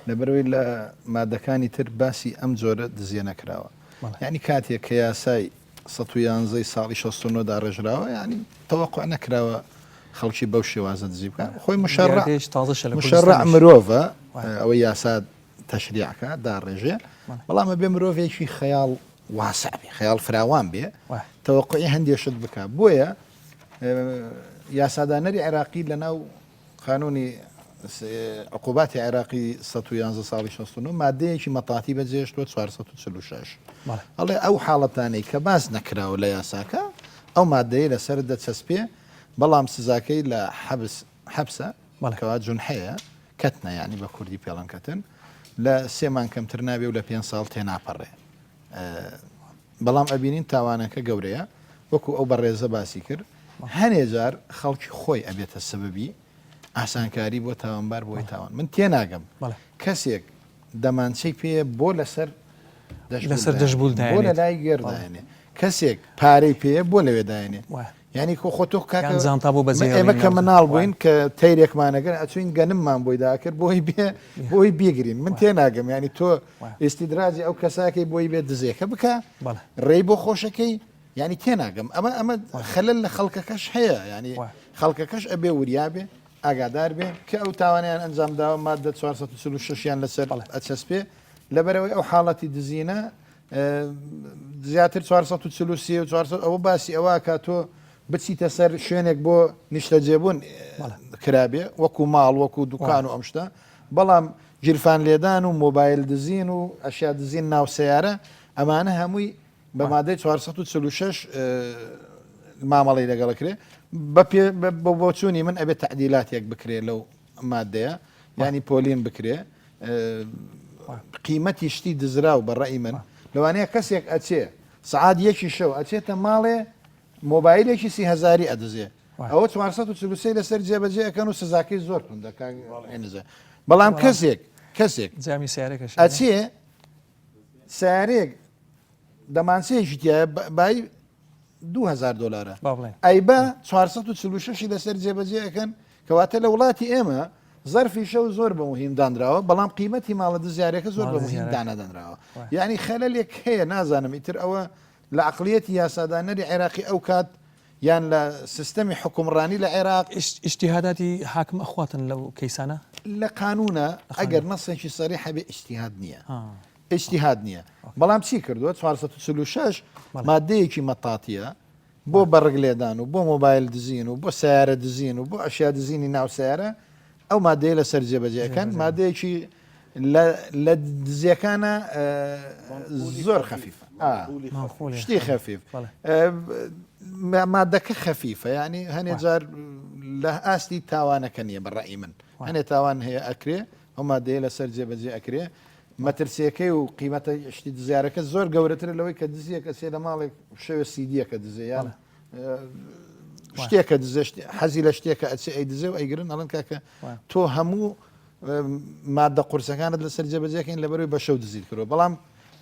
لەبەرەوەی لە مادەکانی تر باسی ئەم جۆرە دزیە نەکراوە یعنی کاتێک کە یاسای 111 ساڵی 69 دا ڕێژراوە ینی تەوەقع نەکراوە خەڵکی بەو شێوازە دزی بکە خۆی مشەڕع مرۆڤە ئەوەی یاسا تەشریعکە داڕێژێ بەڵامە بێ مرۆڤێکی خەیاڵ واسعبی خەیاڵ فراوان بێ تەوەقعی هەندێشت بکە بۆیە یاسادانەری عێراقی لە ناو قانونی عقوباتی عێراقی 111 ساڵی 69 مادەیەکی مەتاتی بەجێشتوە 436 ئەڵێ ئەو حاڵەتانەی کە باز نەکراوە لە یاساکە ئەو مادەیە لەسەر دەچەسپێ بەڵام سزاکەی لە حەبسە کەوا جونحەیە کەتنە ینی بە کوردی پێڵەنکەتن لە 3 مان کەمتر نابێ و لە 5 ساڵ تێناپەڕێ بەڵام ئەبینین تاوانەکە گەورەیە وەکو ئەو بەڕێزە باسی کرد هەنێجار خەڵکی خۆی ئەبێتە سببی ئاسانکاری بۆ تاوانبار بۆی تاوان من تێناگەم کەسێک دەمانچەی پێ بۆ لەسەر دەشبول بۆ لە لای گێرداێنێ کەسێک پارەی پێ بۆ لەوێداێنێ ینی خۆتۆ کاکزانتا بۆ بەزێ ئێمە کە مناڵ بووین کە تەیرێکمانەگەن ئەچوین گەنممان بۆی داکرد بۆی بیگرین من تێناگەم ینی تۆ ئێستیدراجی ئەو کەساکەی بۆی بێت دزێکە بکە ڕێی بۆ خۆشەکەی ینی تێناگەم ئەمە خەلل لە خەڵکەکەش هەیە ینی خەڵکەکەش ئەبێ وریابێ ئاگادار بێ کە ئەو تاوانیان ئەنجام داوە مادە 436یان لەسەر ئەچەسپێ لەبەرەوەی ئەو حاڵەتی دزینە زیاتر 440 ئەوە باسی ئەوە کە تۆ بچیتە سەر شوێنێک بۆ نیشتەجێبوون کرابێ وەکو ماڵ وەکو دوکان و ئەمشتا بەڵام گیرفان لێدان و مۆبایل دزین و ئەشیا دزین ناو سیارە ئەمانە هەمووی بە مادەی 436 مامەڵی لەگەڵەکرێ بە بۆچوونی من ئەبێت تعدیلاتێک بکرێ لەو مادەیە ینی پۆلین بکرێ قیمەتی شتی دزرا و بەڕێی من لەوانەیە کەسێک ئەچێ سعاد یەکی شەو ئەچێتە ماڵێ مۆبایلێکی 30,000 ئەدزێ ئەوە 433 لەسەر جێبەجێەکەن و سزاکەی زۆر دەکەنزە بەڵام کەسێک جامی سیارەکەش ئەچێ سیارێک دەمانچەیەکی تایە بای 2000 دلارە ئەی بە 446 لەسەر جێبەجێەکەن کەواتە لە وڵاتی ئێمە زەرفی شەو زۆر بە مهم دانراوە بەڵام قیمەتی ماڵە دزیارەکە زۆر بە مهم دانەدەنراوە یعنی خەلەلێک هەیە نازانم ئیتر ئەوە لە عقلیەتی یاسادانەری عێراقی ئەو کات یان لە سیستەمی حکومڕانی لە عێراق ئیشتیهاداتی حاکم ئەخواتن لەو کەیسانە لە قانونە ئەگەر نەسێکی سەری حەبێ ئیشتیهاد نییە ئیشتیهاد نییە بەڵام چی کردووە 446 مادەیەکی مەتاتیە بۆ بەڕگ لێدان و بۆ مۆبایل دزین و بۆ سیارە دزین و بۆ ئەشیا دزینی ناو سیارە ئەو مادەیە لەسەر جێبەجێەکەن مادەیەکی لە دزیەکانە زۆر خەفیفە شتی خەفیف مادەکە خەفیفە ینی هەنێ جار لە ئاستی تاوانەکە نییە بەڕای من هەنێ تاوان هەیە ئەکرێ ئەو مادەیە لەسەر جێبەجێ ئەکرێ مەترسیەکەی و قیمەتە شتی دزیارەکە زۆر گەورەتر لەوەی کە دزیەکە سێ لە ماڵێک شەوە سیدیەکە دزیان شتێکە حەزی لە شتێکە ئەچێ ئەی دزێ و ئەیگرن ئەڵەن کاکە تۆ هەموو مادە قورسەکانت لەسەر جێبەجێکەین لەبەروی بە شەو دزیت کردەوە بەڵام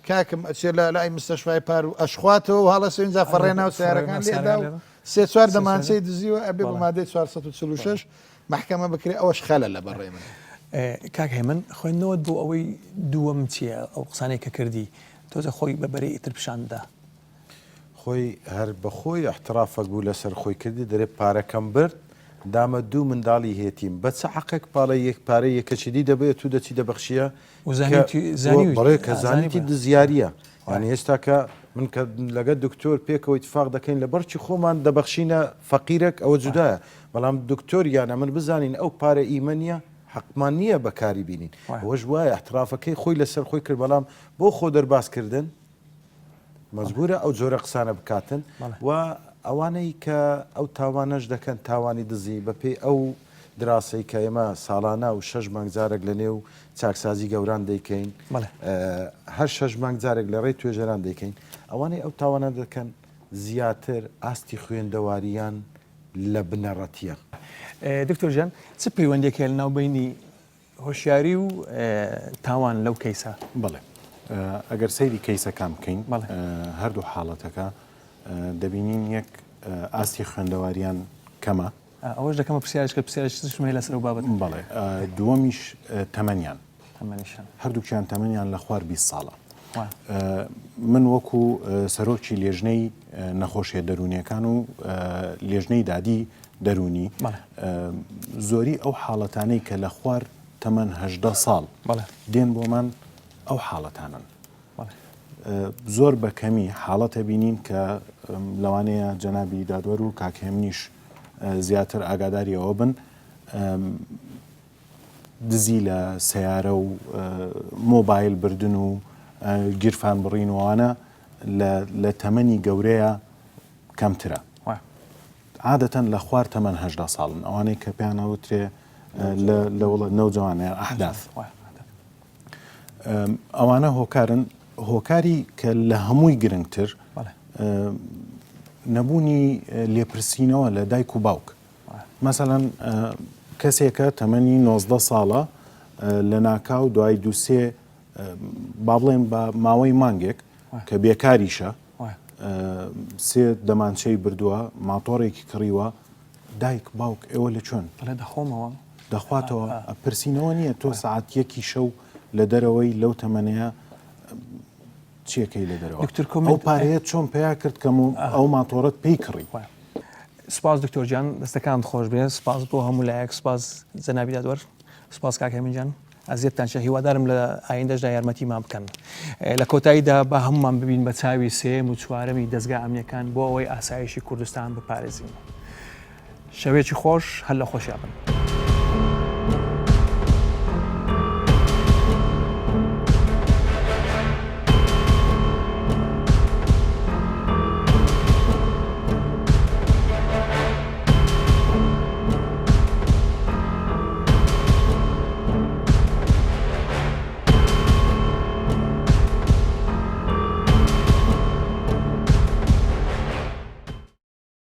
کاکم ئەچێ لە لای مستەشوای پار و ئەشخواتەوە و هەڵە سوینجا فەڕێنا و سیارەکان لێدا و سێ چوار دەمانچەی دزیوە ئەبێ بە مادەی 446 محکەمە بکرێ ئەوەش خەلە لە بەڕێ من کاک هێمن خوێندنەوەت بۆ ئەوەی دووەم چییە ئەو قسانەی کە کردی تۆزە خۆی بەبەرەی ئیتر پیشاندا خۆی هەر بەخۆی احترافەک بوو لەسەر خۆی کردی دەرێ پارەکەم برد دامە دوو منداڵی هێتیم بە چ حەقێک پاڵە یەک پارە یەکەچیدی دەبێت تو دەچی دەبەخشیە بەڵێ کە زانیتی دزیاریە وانی هێستا کە من کە لەگە دکتۆر پێکەوە اتفاق دەکەین لە بەرچی خۆمان دەبەخشینە فەقیرێک ئەوە جودایە بەڵام دکتۆر یانە من بزانین ئەو پارە ئیمەنیە حقمان نییە بەکاری بینین ئەوەش وایە احترافەکەی خۆی لەسەر خۆی کرد بەڵام بۆ خۆ دەرباسکردن مەجبورە ئەو جۆرە قسانە بکاتن و ئەوانەی کە ئەو تاوانەش دەکەن تاوانی دزی بەپێ ئەو دراسی کە ئێمە ساڵانە و 6 مانگجارێک لە نێو چاکسازی گەوران دەیکەین هەر 6 مانگجارێک لە ڕێی توێژەران دەیکەین ئەوانەی ئەو تاوانە دەکەن زیاتر ئاستی خوێندەواریان لە بنەڕەتیە. دکتۆر ژیان چ پەیوەندێکە لە ناوبینی هۆشیاری و تاوان لەو کەیسە؟ بڵێ ئەگەر سەیری کەیسەکان بکەین هەردوو حاڵەتەکە دەبینین یەک ئاستی خوێندەواریان کەمە ئەوەش دەکەمە پرسیارش کە پرسیارشمە لەسەر و بابەت بڵێ دووەمیش تەمەنیان هەردووکیان تەمەنیان لە خوار 20 ساڵە من وەکو سەرۆکی لێژنەی نەخۆشیە دەرونیەکان و لێژنەی دادی دەرونی زۆری ئەو حاڵەتانەی کە لە خوار تەمەن 18 ساڵ دێن بۆمان ئەو حاڵەتانن زۆر بە کەمی حاڵەتە بینین کە لەوانەیە جەنابی دادوەر و کاکێمنیش زیاتر ئاگاداریەوە بن دزی لە سیارە و مۆبایل بردن و گیرفان بڕینەوەوانە لە تەمەنی گەورەیە کەمترە عادەتەن لە خوار تەمەن 18 ساڵن ئەوانەی کە پێیانەوترێ لە نەوجەوانەیە ئەحداث ئەوانە هۆکارن هۆکاری کە لە هەمووی گرنگتر نەبوونی لێپرسینەوە لە دایک و باوک مەسەڵەن کەسێکە تەمەنی 19 ساڵە لە ناکاو دوای دووسێ با بڵێن بە ماوەی مانگێک کە بێکاریشە سێ دەمانچەی بردووە ماتۆڕێکی کڕیوە دایک باوک ئێوە لە چۆن دەخۆمەوە دەخواتەوە پرسینەوە نییە تۆ سعاتیەکی شەو لە دەرەوەی لەو تەمەنەیە چیەکەی لە دەرەوە ئەو پارەیە چۆن پێیا کرد کەم ئەو ماتۆڕەت پێی کڕی سپاس دکتۆر جان دەستەکان خۆش بێ سپاس بۆ هەموو لایەک سپاس جەنابی دادوەر سپاس کاک هێمن جان ئەزیێتتان شە هیوادارم لە ئایندەشدا یارمەتیمان بکەن لە کۆتاییدا بە هەمومان ببین بە چاوی سێم و چوارەمی دەستگا ئەمنیەکان بۆ ئەوەی ئاسایشی کوردستان بپارێزین شەوێکی خۆش هەر لە خۆشیابن.